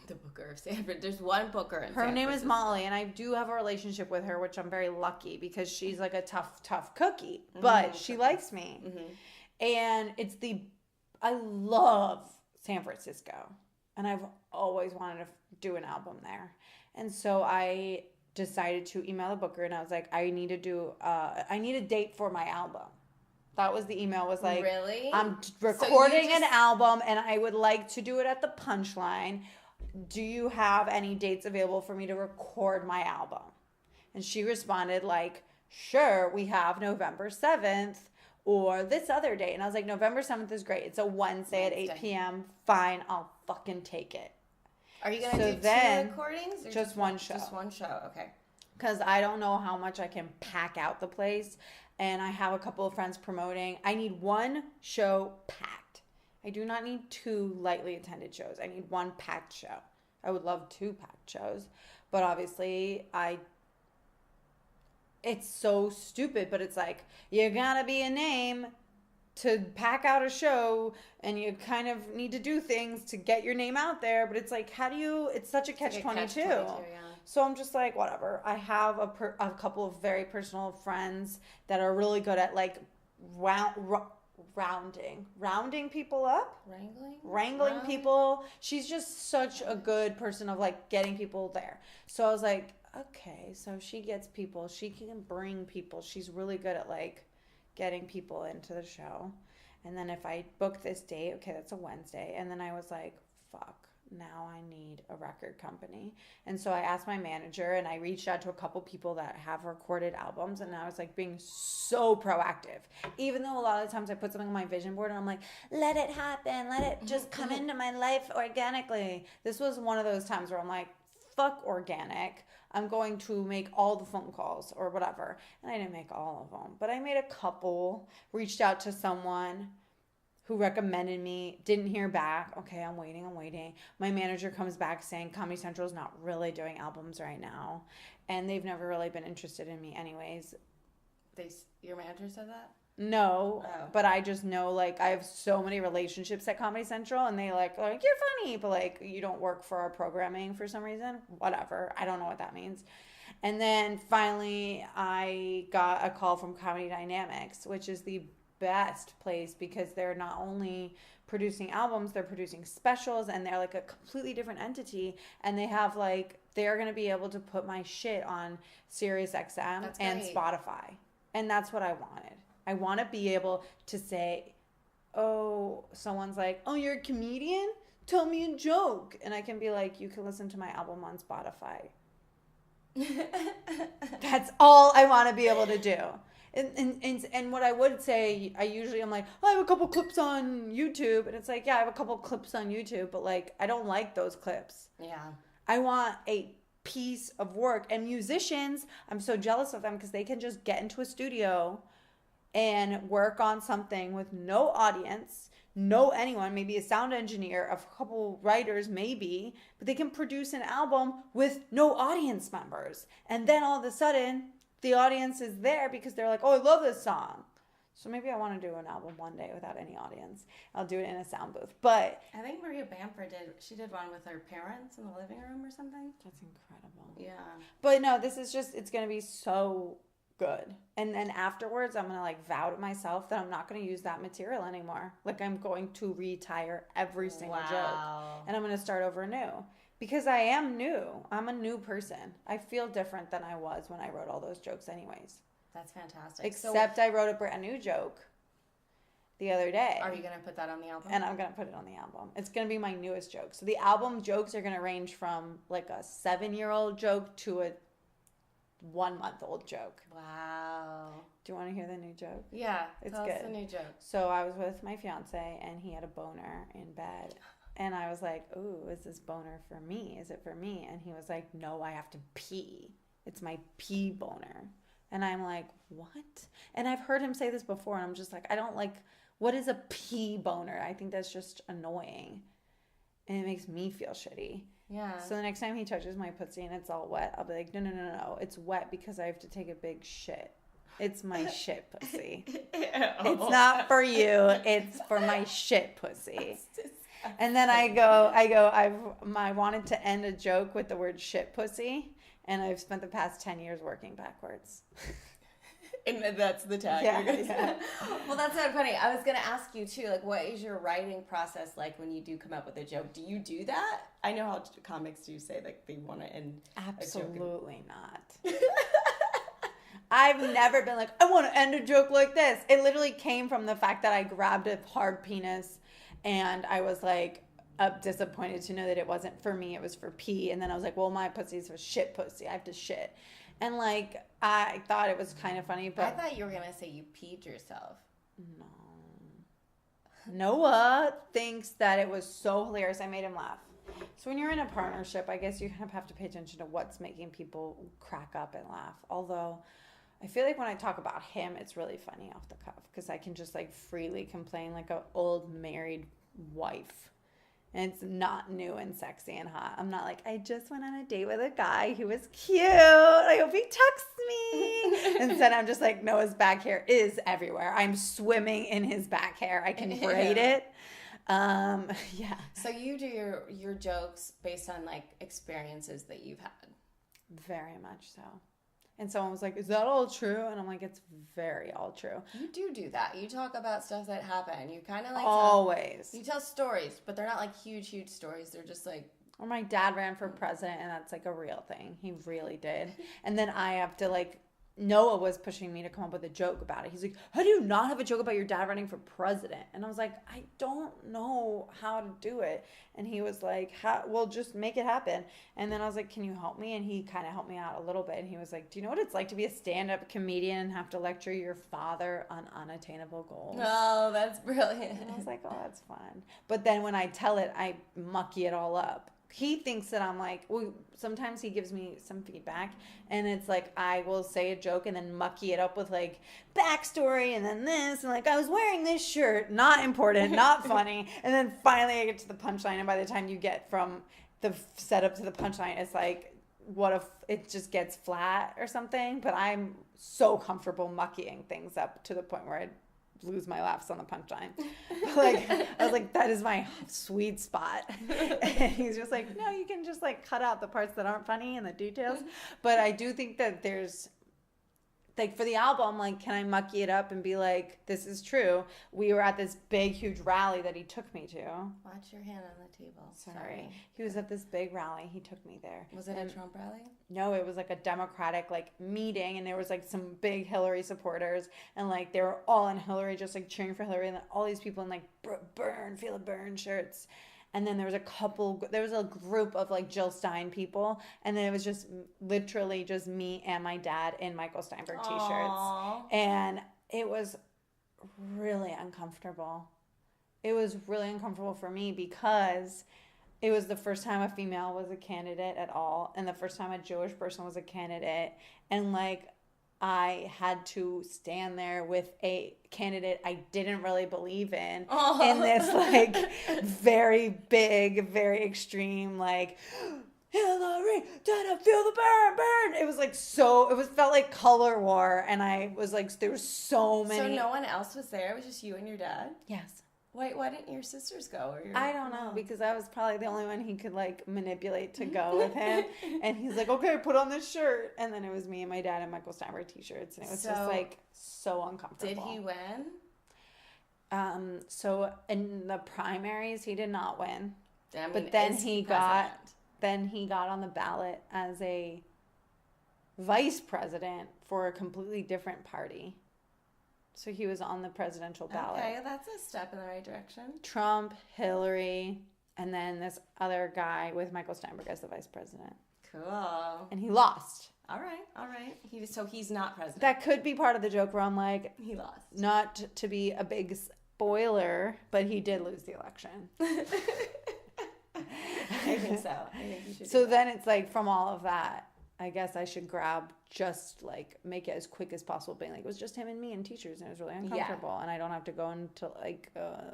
D: The booker of San Francisco. There's one booker in San
C: Her name
D: Francisco.
C: is Molly, and I do have a relationship with her, which I'm very lucky because she's like a tough cookie, but she likes me. And I love San Francisco, and I've always wanted to do an album there. And so I decided to email the booker, and I was like, I need a date for my album. That was the email, was like,
D: really?
C: I'm recording an album, and I would like to do it at the Punchline. Do you have any dates available for me to record my album? And she responded like, sure, we have November 7th or this other date. And I was like, November 7th is great. It's a Wednesday at 8 p.m. Fine, I'll fucking take it.
D: Are you going to do two recordings? Or
C: just one show.
D: Just one show, okay.
C: Because I don't know how much I can pack out the place. And I have a couple of friends promoting. I need one show packed. I do not need two lightly attended shows. I need one packed show. I would love two packed shows. But obviously, it's so stupid. But it's like, you gotta be a name to pack out a show, and you kind of need to do things to get your name out there. But it's like, it's such a catch-22. So I'm just like, whatever. I have a couple of very personal friends that are really good at like rounding people up, wrangling people. She's just such a good person of like getting people there. So I was like, okay, so she gets people, she can bring people. She's really good at like getting people into the show. And then if I book this date, okay, that's a Wednesday. And then I was like, fuck, now I need a record company. And so I asked my manager, and I reached out to a couple people that have recorded albums, and I was like being so proactive. Even though a lot of the times I put something on my vision board and I'm like, let it happen, let it just come into my life organically. This was one of those times where I'm like, fuck organic. I'm going to make all the phone calls or whatever. And I didn't make all of them, but I made a couple, reached out to someone who recommended me, didn't hear back. Okay, I'm waiting. My manager comes back saying Comedy Central is not really doing albums right now, and they've never really been interested in me anyways.
D: Your manager said that?
C: No,
D: Oh.
C: but I just know, like, I have so many relationships at Comedy Central, and they like you're funny, but like you don't work for our programming for some reason. Whatever, I don't know what that means. And then finally, I got a call from Comedy Dynamics, which is the best place because they're not only producing albums, they're producing specials, and they're like a completely different entity. And they have like they're gonna be able to put my shit on SiriusXM
D: That's
C: and
D: great.
C: Spotify, and that's what I wanted. I want to be able to say, oh, someone's like, oh, you're a comedian? Tell me a joke. And I can be like, you can listen to my album on Spotify. That's all I want to be able to do. And what I would say, I'm like, oh, I have a couple clips on YouTube. And it's like, yeah, I have a couple clips on YouTube, but like, I don't like those clips.
D: Yeah.
C: I want a piece of work. And musicians, I'm so jealous of them because they can just get into a studio and work on something with no audience, no anyone, maybe a sound engineer, a couple writers maybe, but they can produce an album with no audience members. And then all of a sudden, the audience is there because they're like, oh, I love this song. So maybe I want to do an album one day without any audience. I'll do it in a sound booth. But
D: I think Maria Bamford did one with her parents in the living room or something.
C: that's incredible.
D: Yeah.
C: But no, this is just, it's going to be so good. And then afterwards, I'm going to like vow to myself that I'm not going to use that material anymore. Like I'm going to retire every single joke. And I'm going to start over new. Because I am new. I'm a new person. I feel different than I was when I wrote all those jokes anyways.
D: That's fantastic.
C: Except I wrote a brand new joke the other day.
D: Are you going to put that on the album?
C: And I'm going to put it on the album. It's going to be my newest joke. So the album jokes are going to range from like a 7-year-old joke to a 1-month-old joke.
D: Wow.
C: Do you want to hear the new joke?
D: Yeah.
C: It's
D: tell
C: good.
D: us the new joke.
C: So I was with my fiance and he had a boner in bed. And I was like, ooh, is this boner for me? Is it for me? And he was like, no, I have to pee. It's my pee boner. And I'm like, what? And I've heard him say this before, and I'm just like, I don't like, what is a pee boner? I think that's just annoying. And it makes me feel shitty.
D: Yeah.
C: So the next time he touches my pussy and it's all wet, I'll be like, no. It's wet because I have to take a big shit. It's my shit pussy. It's not for you. It's for my shit pussy. And then I wanted to end a joke with the word shit pussy, and I've spent the past 10 years working backwards.
D: And that's the tag.
C: Yeah.
D: Well, that's so funny. I was going to ask you, too, like, what is your writing process like when you do come up with a joke? Do you do that? I know how comics do say, like, they want to end a joke.
C: Absolutely not. I've never been like, I want to end a joke like this. It literally came from the fact that I grabbed a hard penis and I was like disappointed to know that it wasn't for me. It was for pee. And then I was like, well, my pussy's for shit pussy. I have to shit. And like, I thought it was kind of funny, but
D: I thought you were going to say you peed yourself.
C: no. Noah thinks that it was so hilarious. I made him laugh. So when you're in a partnership, I guess you kind of have to pay attention to what's making people crack up and laugh. Although I feel like when I talk about him, it's really funny off the cuff because I can just like freely complain like an old married wife. And it's not new and sexy and hot. I'm not like, I just went on a date with a guy who was cute. I hope he texts me. Instead, I'm just like, Noah's back hair is everywhere. I'm swimming in his back hair. I can braid it. Yeah.
D: So you do your jokes based on, like, experiences that you've had.
C: Very much so. And someone was like, is that all true? And I'm like, it's very all true.
D: You do that. You talk about stuff that happened. You kind of like
C: Always.
D: you tell stories, but they're not like huge stories. They're just like.
C: Or my dad ran for president, and that's like a real thing. He really did. And then I have to like, Noah was pushing me to come up with a joke about it. He's like, how do you not have a joke about your dad running for president? And I was like, I don't know how to do it. And he was like, well, just make it happen. And then I was like, can you help me? And he kind of helped me out a little bit. And he was like, do you know what it's like to be a stand-up comedian and have to lecture your father on unattainable goals?
D: Oh, that's brilliant.
C: And I was like, oh, that's fun. But then when I tell it, I mucky it all up. He thinks that I'm like, well, sometimes he gives me some feedback and it's like, I will say a joke and then mucky it up with like backstory and then this and like, I was wearing this shirt, not important, not funny. And then finally I get to the punchline. And by the time you get from the setup to the punchline, it's like what if it just gets flat or something? But I'm so comfortable muckying things up to the point where I'd lose my laughs on the punchline. Like, I was like, that is my sweet spot. And he's just like, no, you can just like cut out the parts that aren't funny and the details. But I do think that there's, like, for the album, like, can I mucky it up and be like, this is true? We were at this big, huge rally that he took me to.
D: Watch your hand on the table.
C: Sorry. He was at this big rally. He took me there.
D: Was it a Trump rally?
C: No, it was like a Democratic like meeting, and there was like some big Hillary supporters, and like they were all in Hillary, just like cheering for Hillary, and all these people in like burn, feel the burn shirts. And then there was a group of like Jill Stein people, and then it was just literally just me and my dad in Michael Steinberg t-shirts. And it was really uncomfortable. It was really uncomfortable for me because it was the first time a female was a candidate at all, and the first time a Jewish person was a candidate. And like, I had to stand there with a candidate I didn't really believe in this like very big, very extreme, like, Hillary, did I feel the burn? It was like felt like color war, and I was like, there were so many.
D: So no one else was there? It was just you and your dad?
C: Yes.
D: Wait, why didn't your sisters go? Or
C: I don't know, because I was probably the only one he could like manipulate to go with him. And he's like, okay, put on this shirt. And then it was me and my dad in Michael Steinberg t-shirts. And it was just like so uncomfortable.
D: Did he win?
C: So in the primaries, he did not win.
D: I mean,
C: but then he got on the ballot as a vice president for a completely different party. So he was on the presidential ballot.
D: Okay, that's a step in the right direction.
C: Trump, Hillary, and then this other guy with Michael Steinberg as the vice president.
D: Cool.
C: And he lost.
D: All right. So he's not president.
C: That could be part of the joke where I'm like,
D: he lost.
C: Not to be a big spoiler, but he did lose the election.
D: I think so. I think you should.
C: So then it's like, from all of that, I guess I should just like make it as quick as possible, being like, it was just him and me in teachers, and it was really uncomfortable, and I don't have to go into like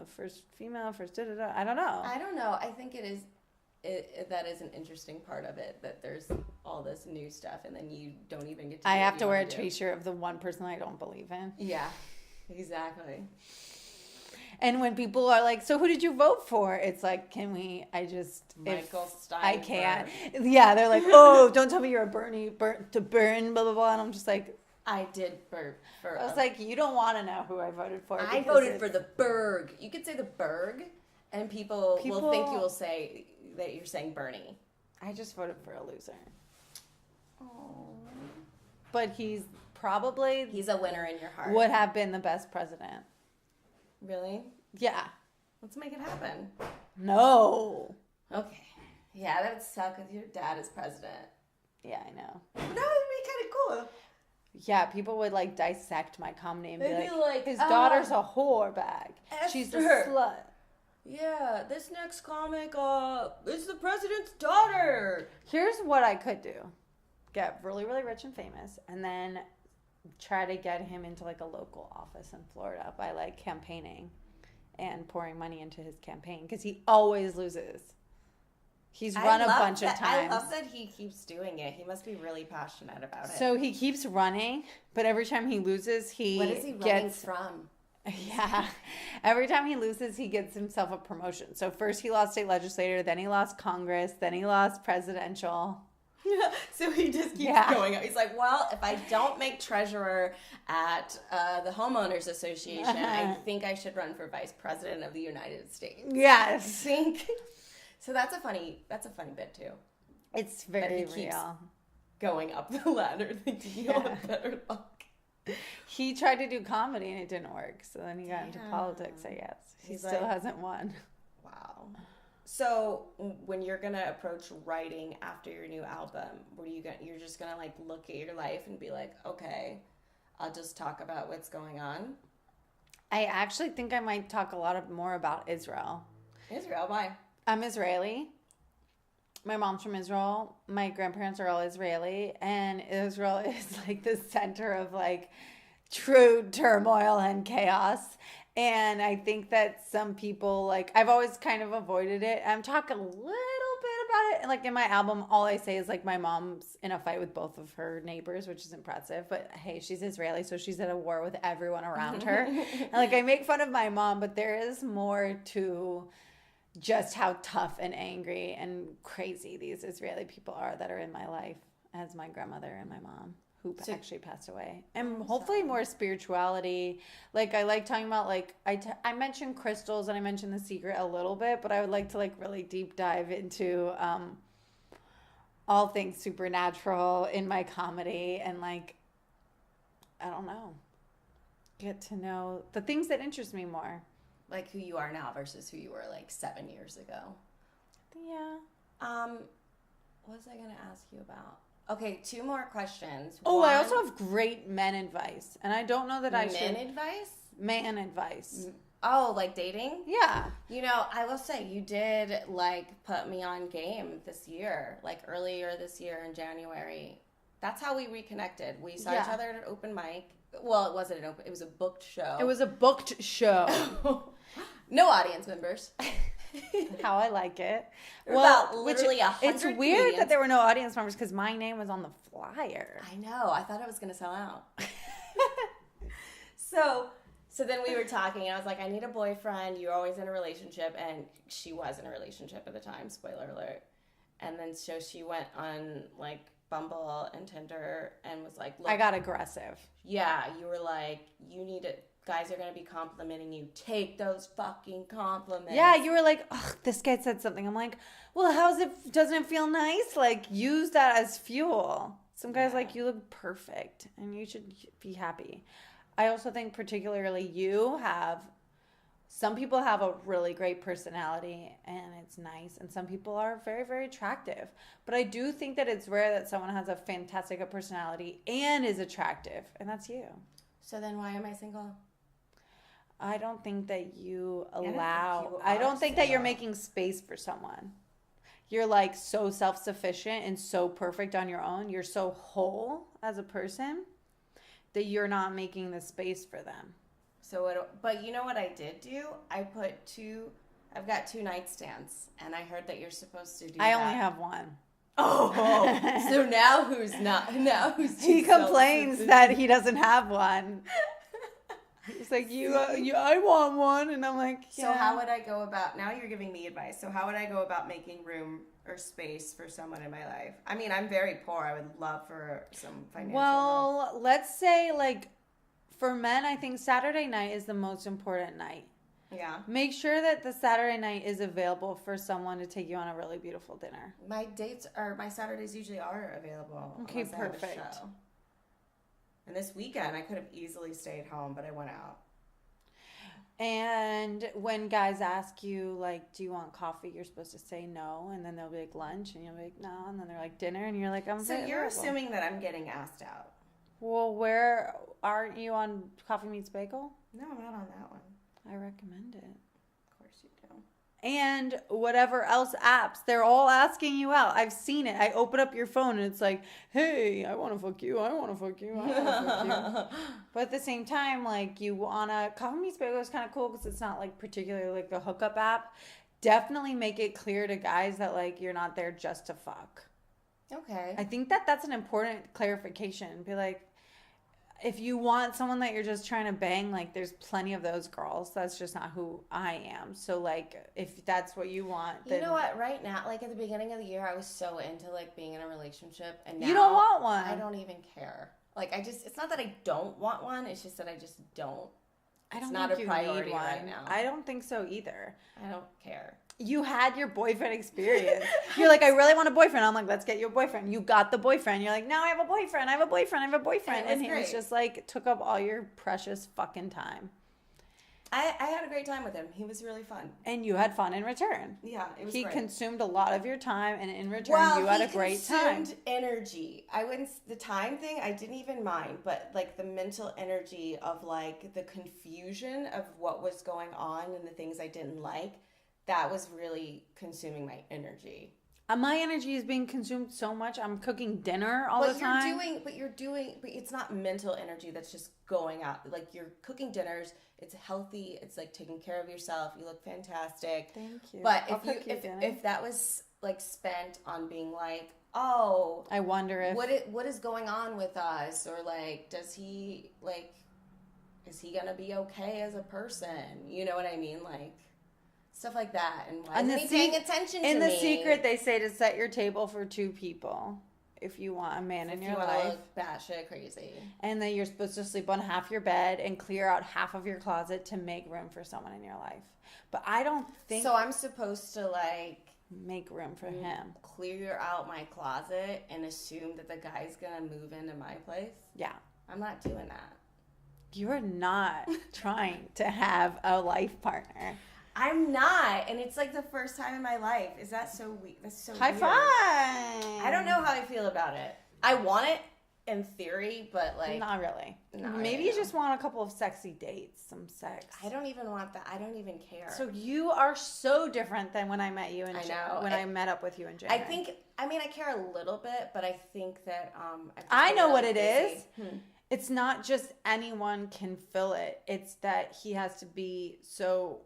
C: first female, first da-da-da. I don't know.
D: I think that is an interesting part of it, that there's all this new stuff, and then you don't even get to.
C: I have to wear a t-shirt of the one person I don't believe in.
D: Yeah, exactly.
C: And when people are like, so who did you vote for? It's like,
D: Michael Steinberg.
C: I can't. Yeah, they're like, oh, don't tell me you're a burn, blah, blah, blah. And I'm just like,
D: I did vote for.
C: I was like, you don't want to know who I voted for.
D: I voted for the Berg. You could say the Berg, and people will think you will say that you're saying Bernie.
C: I just voted for a loser.
D: Oh.
C: But he's
D: a winner in your heart.
C: Would have been the best president.
D: Really?
C: Yeah.
D: Let's make it happen.
C: No.
D: Okay. Yeah, that would suck if your dad is president.
C: Yeah, I know.
D: But that would be kind of cool.
C: Yeah, people would like dissect my comedy and
D: They'd
C: be like, his
D: "Oh,
C: daughter's a whore bag.
D: Ester.
C: She's a slut.
D: Yeah, this next comic is the president's daughter.
C: Here's what I could do. Get really, really rich and famous, and then try to get him into like a local office in Florida by like campaigning and pouring money into his campaign, because he always loses. He's run a bunch of times.
D: I love that he keeps doing it. He must be really passionate about it.
C: So he keeps running, but every time he loses,
D: what is he running from?
C: Yeah. Every time he loses, he gets himself a promotion. So first he lost state legislator, then he lost Congress, then he lost presidential.
D: So he just keeps going up. He's like, well, if I don't make treasurer at the homeowners association, I think I should run for vice president of the United States.
C: Yes.
D: I think. So that's a funny bit too.
C: It's very real.
D: Going up the ladder, thinking he'll have better luck.
C: He tried to do comedy and it didn't work. So then he got into politics, I guess. He still hasn't won.
D: Wow. So when you're gonna approach writing after your new album, you're just gonna like look at your life and be like, okay, I'll just talk about what's going on?
C: I actually think I might talk a lot more about Israel.
D: Israel, why?
C: I'm Israeli. My mom's from Israel. My grandparents are all Israeli. And Israel is like the center of like true turmoil and chaos. And I think that some people, like, I've always kind of avoided it. I'm talking a little bit about it. Like in my album, all I say is like my mom's in a fight with both of her neighbors, which is impressive. But hey, she's Israeli, so she's at a war with everyone around her. And like I make fun of my mom, but there is more to just how tough and angry and crazy these Israeli people are that are in my life, as my grandmother and my mom, who actually passed away. And hopefully more spirituality. Like I like talking about, like I mentioned crystals and I mentioned The Secret a little bit, but I would like to like really deep dive into all things supernatural in my comedy and like, I don't know, get to know the things that interest me more.
D: Like who you are now versus who you were like 7 years ago.
C: Yeah.
D: What was I going to ask you about? Okay, 2 more questions.
C: Oh, I also have great men advice. And I don't know that I should.
D: Men advice?
C: Man advice.
D: Oh, like dating?
C: Yeah.
D: You know, I will say you did like put me on game this year, like earlier this year in January. That's how we reconnected. We saw each other at an open mic. Well, it wasn't an open, it was a booked show.
C: It was a booked show.
D: No audience members.
C: How I like it.
D: Well, literally 100
C: It's weird
D: comedians.
C: that there were no audience members because my name was on the flyer.
D: I know. I thought it was going to sell out. So then we were talking, and I was like, I need a boyfriend. You're always in a relationship. And she was in a relationship at the time. Spoiler alert. And then so she went on, like, Bumble and Tinder and was like, look.
C: I got aggressive.
D: Yeah. You were like, you need it. Guys are going to be complimenting you. Take those fucking compliments.
C: Yeah, you were like, ugh, this guy said something. I'm like, well, doesn't it feel nice? Like, use that as fuel. Some guys like, you look perfect and you should be happy. I also think particularly some people have a really great personality and it's nice. And some people are very, very attractive. But I do think that it's rare that someone has a fantastic personality and is attractive. And that's you.
D: So then why am I single?
C: I don't think that you
D: I
C: don't think that you're making space for someone. You're like so self-sufficient and so perfect on your own. You're so whole as a person that you're not making the space for them.
D: But you know what I did do? I've got 2 nightstands, and I heard that you're supposed to do
C: I
D: that.
C: only have one.
D: Oh, so now who's
C: He complains that he doesn't have one. He's like, I want one. And I'm like, yeah.
D: So how would I go about, now you're giving me advice, so how would I go about making room or space for someone in my life? I mean, I'm very poor. I would love for some financial help.
C: Well, let's say like for men, I think Saturday night is the most important night.
D: Yeah.
C: Make sure that the Saturday night is available for someone to take you on a really beautiful dinner.
D: My Saturdays usually are available.
C: Okay,
D: unless I have a
C: perfect.
D: show. And this weekend, I could have easily stayed home, but I went out.
C: And when guys ask you, like, do you want coffee? You're supposed to say no. And then they'll be like, lunch. And you'll be like, no. And then they're like, dinner. And you're like, I'm
D: So
C: available.
D: you're assuming that I'm getting asked out.
C: Well, where aren't you on Coffee Meets Bagel?
D: No, I'm not on that one.
C: I recommend it.
D: Of course you do.
C: And whatever else apps, they're all asking you out. I've seen it. I open up your phone and it's like, hey, I want to fuck you. I want to fuck you. I want to fuck you. But at the same time, like Coffee Meets Bagel is kind of cool because it's not like particularly like the hookup app. Definitely make it clear to guys that like you're not there just to fuck.
D: Okay.
C: I think that that's an important clarification. Be like, if you want someone that you're just trying to bang, like there's plenty of those girls. That's just not who I am. So like if that's what you want, then
D: you know what? Right now, like at the beginning of the year, I was so into like being in a relationship, and now
C: you don't want one.
D: I don't even care. Like it's not that I don't want one. It's just that I just don't. It's not a priority right now.
C: I don't think so either.
D: I don't care.
C: You had your boyfriend experience. You're like, I really want a boyfriend. I'm like, let's get you a boyfriend. You got the boyfriend. You're like, now I have a boyfriend. I have a boyfriend. I have a boyfriend. And he was just like, took up all your precious fucking time.
D: I had a great time with him. He was really fun.
C: And you had fun in return.
D: Yeah, it was
C: He
D: great.
C: consumed a lot of your time, and in return, you had a great time.
D: He consumed energy. The time thing, I didn't even mind, but like the mental energy of like the confusion of what was going on and the things I didn't like, that was really consuming my energy.
C: My energy is being consumed so much. I'm cooking dinner all the time.
D: But it's not mental energy that's just going out. Like you're cooking dinners. It's healthy. It's like taking care of yourself. You look fantastic.
C: Thank you.
D: But
C: I'll cook you dinner.
D: if that was like spent on being like, oh,
C: I wonder if
D: what is going on with us, or like, is he gonna be okay as a person? You know what I mean? Like stuff like that. And why isn't he paying attention to me?
C: In The Secret, they say to set your table for 2 people if you want a man in your life.
D: Look batshit crazy.
C: And then you're supposed to sleep on half your bed and clear out half of your closet to make room for someone in your life. But I don't think
D: so. I'm supposed to like
C: make room for him.
D: Clear out my closet and assume that the guy's gonna move into my place.
C: Yeah.
D: I'm not doing that.
C: You're not trying to have a life partner.
D: I'm not, and it's like the first time in my life. Is that so weird? That's so
C: High
D: weird.
C: five!
D: I don't know how I feel about it. I want it in theory, but like
C: not really.
D: Not
C: Maybe
D: really,
C: you just want a couple of sexy dates, some sex.
D: I don't even want that. I don't even care.
C: So you are so different than when I met you in I met up with you in January.
D: I mean I care a little bit, but I think that
C: I know what it is. It's not just anyone can fill it. It's that he has to be so.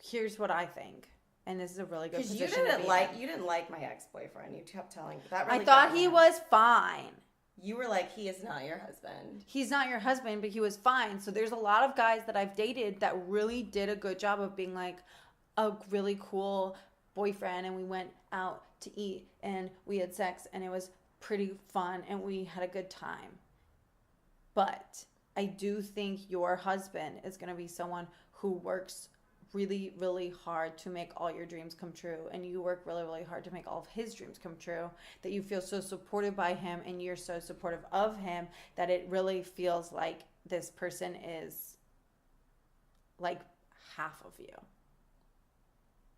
C: Here's what I think, and this is a really good position.
D: You didn't like my ex-boyfriend. You kept telling me that. Really
C: I thought he was fine.
D: You were like, he is not your husband.
C: He's not your husband, but he was fine. So there's a lot of guys that I've dated that really did a good job of being like a really cool boyfriend, and we went out to eat and we had sex and it was pretty fun and we had a good time. But I do think your husband is going to be someone who works really, really hard to make all your dreams come true, and you work really, really hard to make all of his dreams come true, that you feel so supported by him and you're so supportive of him that it really feels like this person is like half of you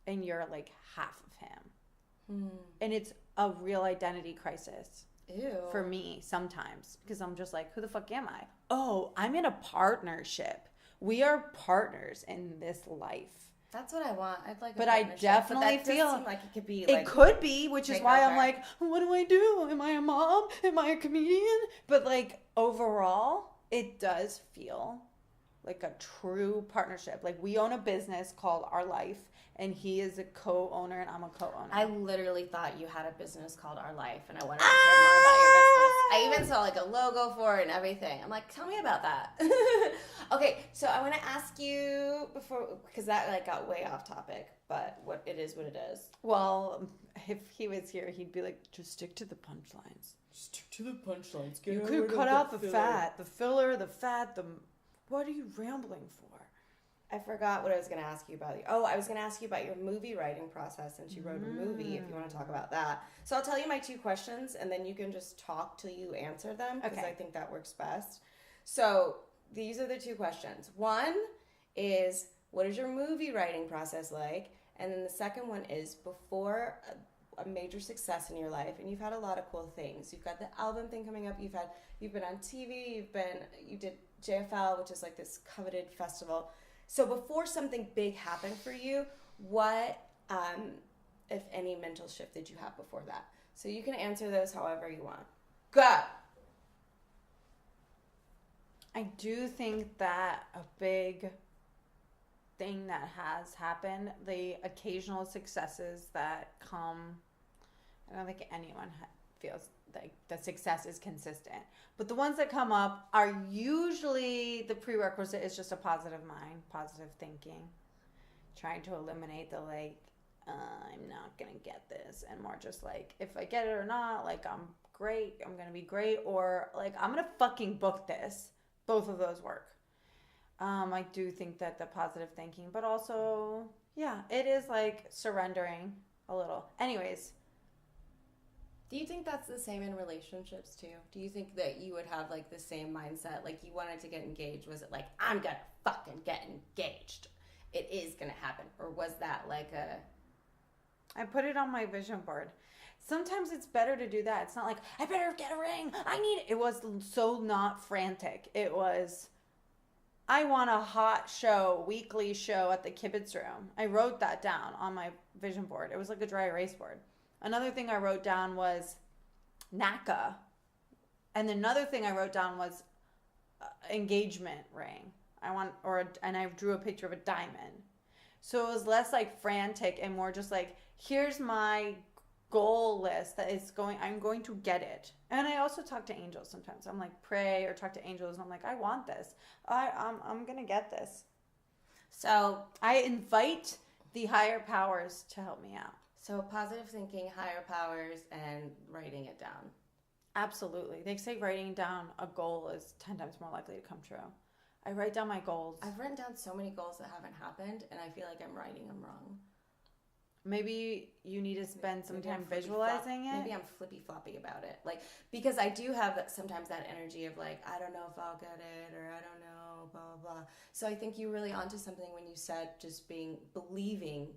C: and you're like half of him. And it's a real identity crisis.
D: Ew.
C: For me sometimes, because I'm just like, who the fuck am I? Oh, I'm in a partnership. We are partners in this life.
D: That's what I want. I'd like.
C: But I definitely feel
D: seem like it could be.
C: It could be, which is why I'm like, what do I do? Am I a mom? Am I a comedian? But like overall, it does feel like a true partnership. Like we own a business called Our Life, and he is a co-owner and I'm a co-owner.
D: I literally thought you had a business called Our Life, and I wanted to hear more about your business. I even saw like a logo for it and everything. I'm like, tell me about that. Okay, so I want to ask you before, because that like got way off topic, but what it is.
C: Well, if he was here, he'd be like, just stick to the punchlines.
E: Stick to the punchlines.
C: You could cut out the fat, the filler, the fat, the... What are you rambling for?
D: I forgot what I was going to ask you about. I was going to ask you about your movie writing process, since you wrote a movie, if you want to talk about that. So I'll tell you my 2 questions, and then you can just talk till you answer them, because I think that works best. So these are the 2 questions. One is, what is your movie writing process like? And then the second one is, before a major success in your life, and you've had a lot of cool things. You've got the album thing coming up. You've been on TV. You did JFL, which is like this coveted festival. So before something big happened for you, what, if any, mental shift did you have before that? So you can answer those however you want. Go!
C: I do think that a big thing that has happened, the occasional successes that come, I don't think anyone feels like the success is consistent. But the ones that come up are usually, the prerequisite is just a positive mind, positive thinking, trying to eliminate the like, I'm not going to get this, and more just like, if I get it or not, like I'm great, I'm going to be great, or like I'm going to fucking book this. Both of those work. I do think that the positive thinking, but also, yeah, it is like surrendering a little. Anyways.
D: Do you think that's the same in relationships too? Do you think that you would have like the same mindset? Like you wanted to get engaged. Was it like, I'm going to fucking get engaged? It is going to happen. Or was that like
C: I put it on my vision board. Sometimes it's better to do that. It's not like, I better get a ring. I need it. It was so not frantic. It was, I want a hot show, weekly show at the Kibitz room. I wrote that down on my vision board. It was like a dry erase board. Another thing I wrote down was NACA. And another thing I wrote down was engagement ring. And I drew a picture of a diamond. So it was less like frantic and more just like, here's my goal list that is I'm going to get it. And I also talk to angels sometimes. I'm like, pray or talk to angels, and I'm like, I want this. I'm gonna get this.
D: So
C: I invite the higher powers to help me out.
D: So positive thinking, higher powers, and writing it down.
C: Absolutely. They say writing down a goal is 10 times more likely to come true. I write down my goals.
D: I've written down so many goals that haven't happened, and I feel like I'm writing them wrong.
C: Maybe you need to spend some time visualizing it.
D: Maybe I'm flippy floppy about it. Like, because I do have sometimes that energy of like, I don't know if I'll get it, or I don't know, blah, blah, blah. So I think you're really onto something when you said just believing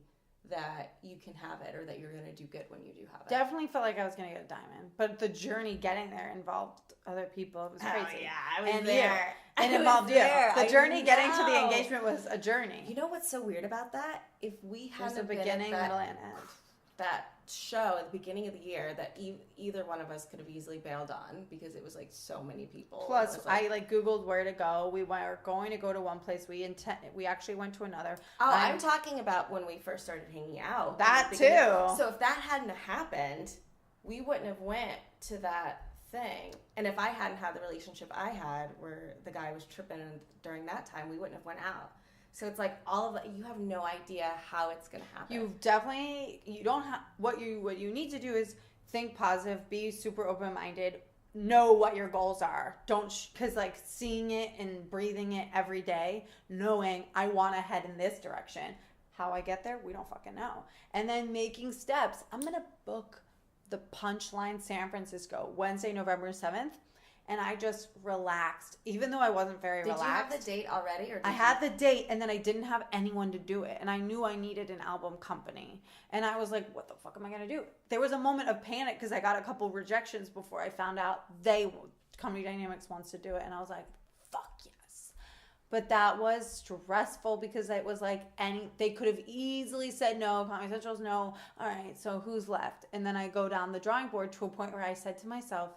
D: that you can have it, or that you're going to do good when you do have it.
C: Definitely felt like I was going to get a diamond, but the journey getting there involved other people. It was crazy.
D: Oh, yeah, I was there.
C: And involved you. The journey getting to the engagement was a journey.
D: You know what's so weird about that? If we hadn't
C: a beginning, middle, and end.
D: That show at the beginning of the year that either one of us could have easily bailed on because it was like so many people.
C: Plus, I Googled where to go. We were going to go to one place. We actually went to another.
D: Oh, I'm talking about when we first started hanging out.
C: That too.
D: So if that hadn't happened, we wouldn't have went to that thing. And if I hadn't had the relationship I had where the guy was tripping during that time, we wouldn't have went out. So it's like all of that. You have no idea how it's going to happen. You don't have what you need to do is think positive, be super open-minded, know what your goals are. Because like seeing it and breathing it every day, knowing I want to head in this direction. How I get there, we don't fucking know. And then making steps. I'm going to book the Punchline San Francisco Wednesday, November 7th. And I just relaxed, even though I wasn't very relaxed. Did you have the date already? Or
C: I had the date, and then I didn't have anyone to do it. And I knew I needed an album company. And I was like, what the fuck am I going to do? There was a moment of panic because I got a couple rejections before I found out Company Dynamics wants to do it. And I was like, fuck yes. But that was stressful because it was like they could have easily said no, Comedy Central's no. All right, so who's left? And then I go down the drawing board to a point where I said to myself,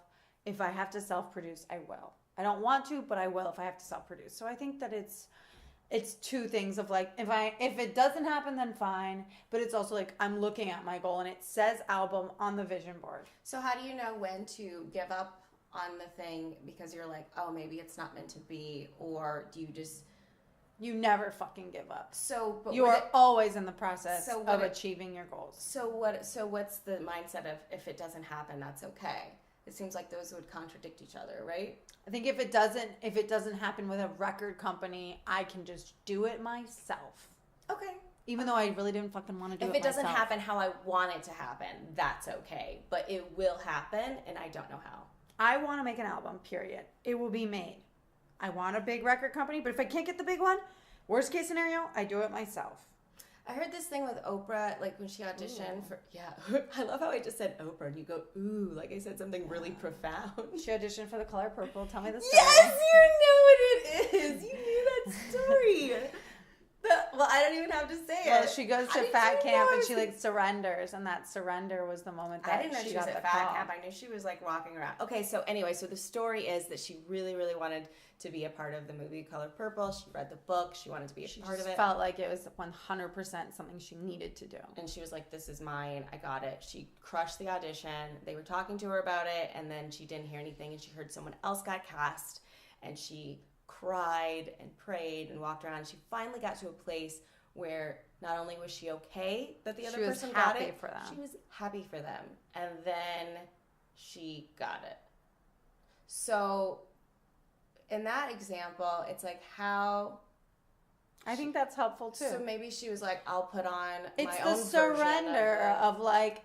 C: if I have to self-produce, I will. I don't want to, but I will if I have to self-produce. So I think that it's two things of like, if it doesn't happen, then fine. But it's also like I'm looking at my goal and it says album on the vision board.
D: So how do you know when to give up on the thing because you're like, oh, maybe it's not meant to be, or do you just...
C: You never fucking give up.
D: But
C: you are always in the process of achieving your goals.
D: So what's the mindset of if it doesn't happen, that's okay? It seems like those would contradict each other, right?
C: I think if it doesn't happen with a record company, I can just do it myself.
D: Okay.
C: Even though I really didn't fucking want to do it myself.
D: If it doesn't happen how I want it to happen, that's okay. But it will happen, and I don't know how.
C: I want to make an album, period. It will be made. I want a big record company, but if I can't get the big one, worst case scenario, I do it myself.
D: I heard this thing with Oprah, like when she auditioned for, I love how I just said Oprah and you go, ooh, like I said something really profound.
C: She auditioned for The Color Purple. Tell me the story.
D: Yes, you know what it is. You knew that story. Well, I don't even have to say it.
C: Well, she goes to fat camp and she surrenders, and that surrender was the moment that
D: I didn't know she was at fat camp. I knew she was like walking around. Okay, so anyway, so the story is that she really, really wanted to be a part of the movie Color Purple. She read the book. She wanted to be a part of it.
C: She felt like it was 100% something she needed to do.
D: And she was like, this is mine. I got it. She crushed the audition. They were talking to her about it, and then she didn't hear anything, and she heard someone else got cast, and she cried and prayed and walked around. She finally got to a place where not only was she okay that the other person got it, she was happy for them. And then she got it. So in that example, it's like how...
C: I think that's helpful too.
D: So maybe she was like, I'll put on my own version.
C: It's the surrender of like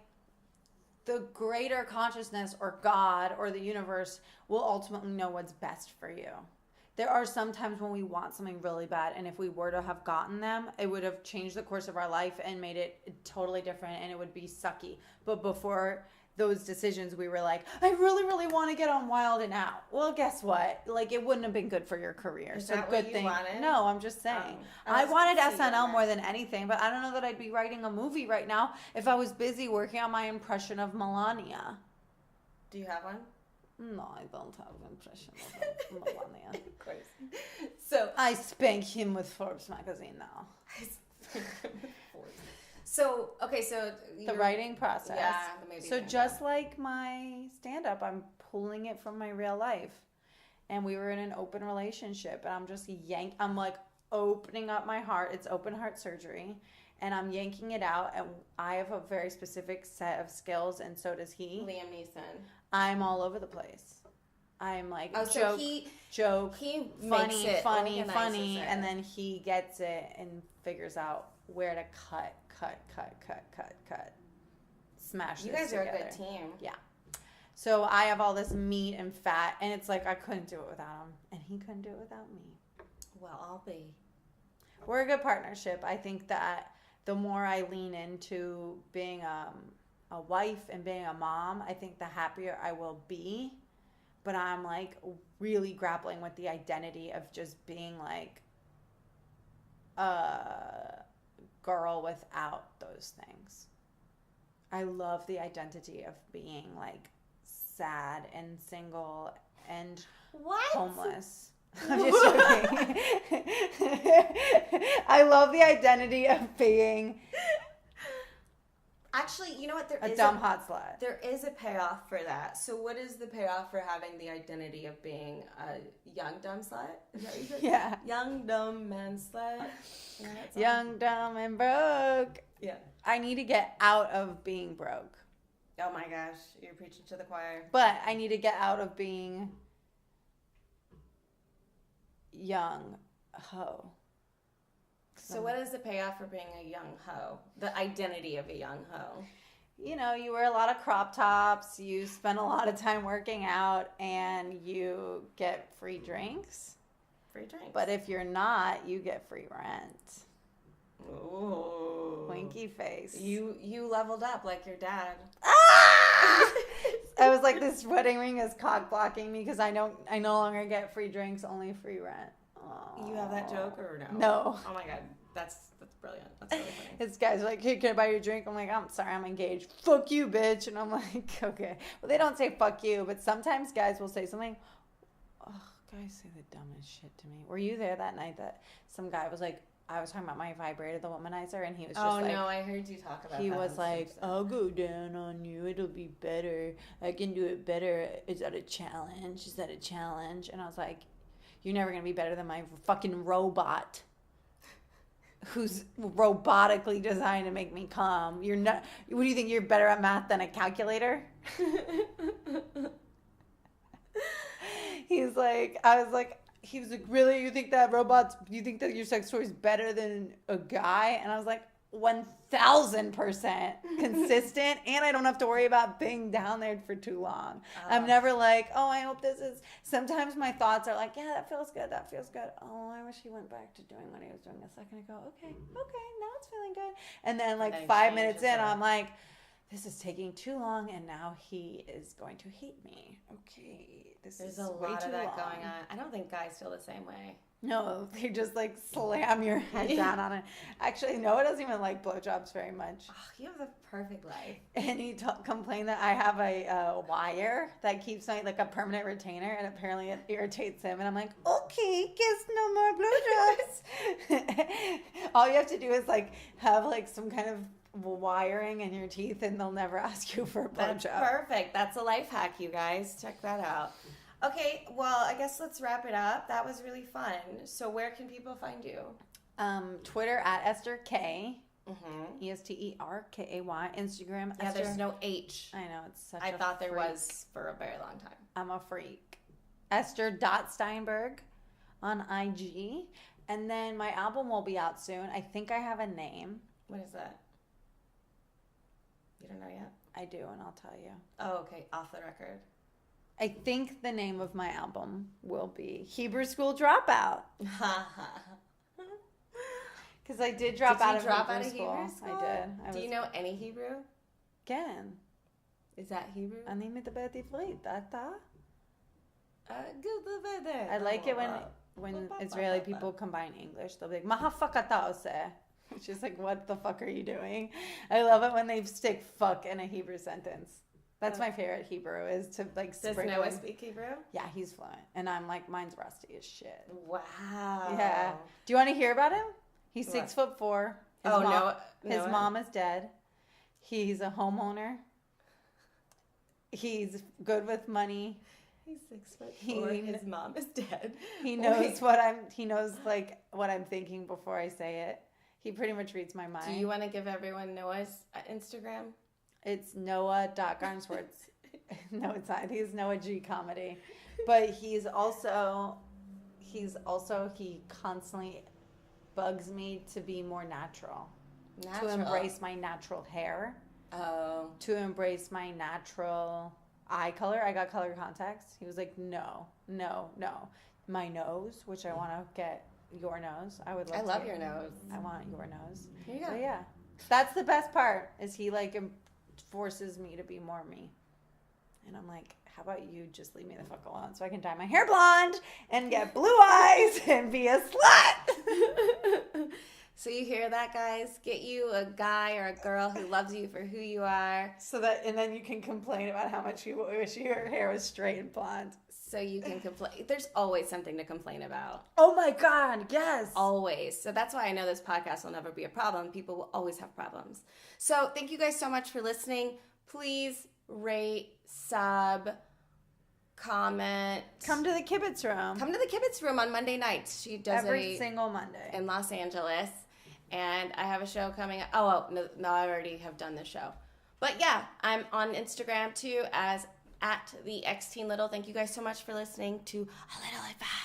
C: the greater consciousness or God or the universe will ultimately know what's best for you. There are some times when we want something really bad, and if we were to have gotten them, it would have changed the course of our life and made it totally different, and it would be sucky. But before those decisions, we were like, I really, really want to get on Wild and Out. Well, guess what? Like, it wouldn't have been good for your career.
D: Is
C: so
D: that
C: good
D: what you
C: thing.
D: wanted?
C: No, I'm just saying. I wanted SNL more than anything, but I don't know that I'd be writing a movie right now if I was busy working on my impression of Melania.
D: Do you have one?
C: No, I don't have an impression of Melania.
D: Of course. So
C: I spank him with Forbes magazine now.
D: So, okay, so
C: The writing process.
D: Yeah, maybe.
C: So just like my stand-up, I'm pulling it from my real life. And we were in an open relationship, and I'm just I'm like opening up my heart. It's open heart surgery, and I'm yanking it out, and I have a very specific set of skills, and so does he.
D: Liam Neeson.
C: I'm all over the place. I'm like
D: so
C: joke,
D: he
C: funny,
D: makes it,
C: funny,
D: organizes it.
C: and then he gets it and figures out where to cut. Smash.
D: You
C: this
D: guys are
C: together.
D: a good team.
C: Yeah. So I have all this meat and fat, and it's like I couldn't do it without him, and he couldn't do it without me.
D: Well, I'll be.
C: We're a good partnership. I think that the more I lean into being a wife and being a mom, I think the happier I will be. But I'm like really grappling with the identity of just being like a girl without those things. I love the identity of being like sad and single and homeless. I'm just joking. I love the identity of being
D: Actually, you know what?
C: a dumb hot slut.
D: There is a payoff for that. So what is the payoff for having the identity of being a young dumb slut? Is that what you said?
C: Yeah.
D: Young dumb man slut.
C: Young, dumb, and broke.
D: Yeah.
C: I need to get out of being broke.
D: Oh my gosh, you're preaching to the choir.
C: But I need to get out of being young hoe.
D: So what is the payoff for being a young hoe? The identity of a young hoe.
C: You know, you wear a lot of crop tops, you spend a lot of time working out, and you get free drinks.
D: Free drinks.
C: But if you're not, you get free rent.
D: Ooh.
C: Winky face.
D: You leveled up like your dad.
C: I was like, this wedding ring is cock blocking me because I no longer get free drinks, only free rent. Aww.
D: You have that joke or no?
C: No.
D: Oh my god, that's brilliant. That's really funny.
C: His guy's like, hey, can I buy you a drink? I'm like, I'm sorry, I'm engaged. Fuck you, bitch. And I'm like, okay. Well, they don't say fuck you, but sometimes guys will say something. Oh, guys say the dumbest shit to me. Were you there that night that some guy was like, I was talking about my vibrator, the womanizer, and he was just like...
D: Oh, no, I heard you talk about that.
C: He was like, I'll go down on you. It'll be better. I can do it better. Is that a challenge? Is that a challenge? And I was like, you're never going to be better than my fucking robot who's robotically designed to make me come. You're not... What do you think? You're better at math than a calculator? He's like... I was like... He was like, really? You think that your sex toy is better than a guy? And I was like, 1,000% consistent. And I don't have to worry about being down there for too long. I'm never like, oh, I hope this is... Sometimes my thoughts are like, yeah, that feels good. That feels good. Oh, I wish he went back to doing what he was doing a second ago. Okay, now it's feeling good. And then like 5 minutes in, I'm like, this is taking too long, and now he is going to hate me. Okay,
D: There's a lot of that going on. I don't think guys feel the same way.
C: No, they just like slam your head down on it. Actually, Noah doesn't even like blowjobs very much.
D: Oh, you have the perfect life.
C: And he complained that I have a wire that keeps my, like a permanent retainer, and apparently it irritates him. And I'm like, okay, guess no more blowjobs. All you have to do is like have like some kind of wiring in your teeth, and they'll never ask you for a blowjob.
D: That's perfect. That's a life hack, you guys. Check that out. Okay, well, I guess let's wrap it up. That was really fun. So where can people find you?
C: Twitter at Ester K. ESTERKAY. Instagram.
D: Yeah,
C: Ester.
D: there's no H.
C: I know, it's such
D: I
C: a
D: thought there
C: freak.
D: was for a very long time.
C: I'm a freak. Esther.Steinberg on IG. And then my album will be out soon. I think I have a name.
D: What is that? You don't know yet?
C: I do, and I'll tell you.
D: Oh, okay. Off the record.
C: I think the name of my album will be Hebrew School Dropout. Because I did drop out of Hebrew school. I did.
D: Do you know any Hebrew?
C: Again.
D: Is that Hebrew?
C: אני מדברת עברית, אתה?
D: I
C: I like it when Israeli people combine English. They'll be like, מה הפק אתה עושה? Which is like, what the fuck are you doing? I love it when they stick fuck in a Hebrew sentence. That's my favorite Hebrew, is to like
D: Does Noah speak Hebrew?
C: Yeah, he's fluent. And I'm like, mine's rusty as shit.
D: Wow.
C: Yeah. Do you want to hear about him? He's 6'4". His mom is dead. He's a homeowner. He's good with money.
D: He's 6'4". His mom is dead.
C: He knows He knows like what I'm thinking before I say it. He pretty much reads my mind.
D: Do you want to give everyone Noah's Instagram?
C: It's Noah.Garnsworth. No, it's not. He's Noah G Comedy. But he constantly bugs me to be more natural. To embrace my natural hair.
D: Oh.
C: To embrace my natural eye color. I got color contacts. He was like, no. My nose, which I want to get your nose. I love
D: your nose.
C: I want your nose.
D: Here you go.
C: So yeah. That's the best part is he like forces me to be more me. And I'm like, how about you just leave me the fuck alone so I can dye my hair blonde and get blue eyes and be a slut.
D: So you hear that, guys? Get you a guy or a girl who loves you for who you are.
C: And then you can complain about how much you wish your hair was straight and blonde.
D: So you can complain. There's always something to complain about.
C: Oh my God, yes.
D: Always. So that's why I know this podcast will never be a problem. People will always have problems. So thank you guys so much for listening. Please rate, sub, comment.
C: Come to the Kibitz room.
D: Come to the Kibitz room on Monday nights. She does
C: every single Monday
D: in Los Angeles. And I have a show coming up. Oh, no, I already have done this show. But yeah, I'm on Instagram too as @the XTeenLittle. Thank you guys so much for listening to A Little Advice.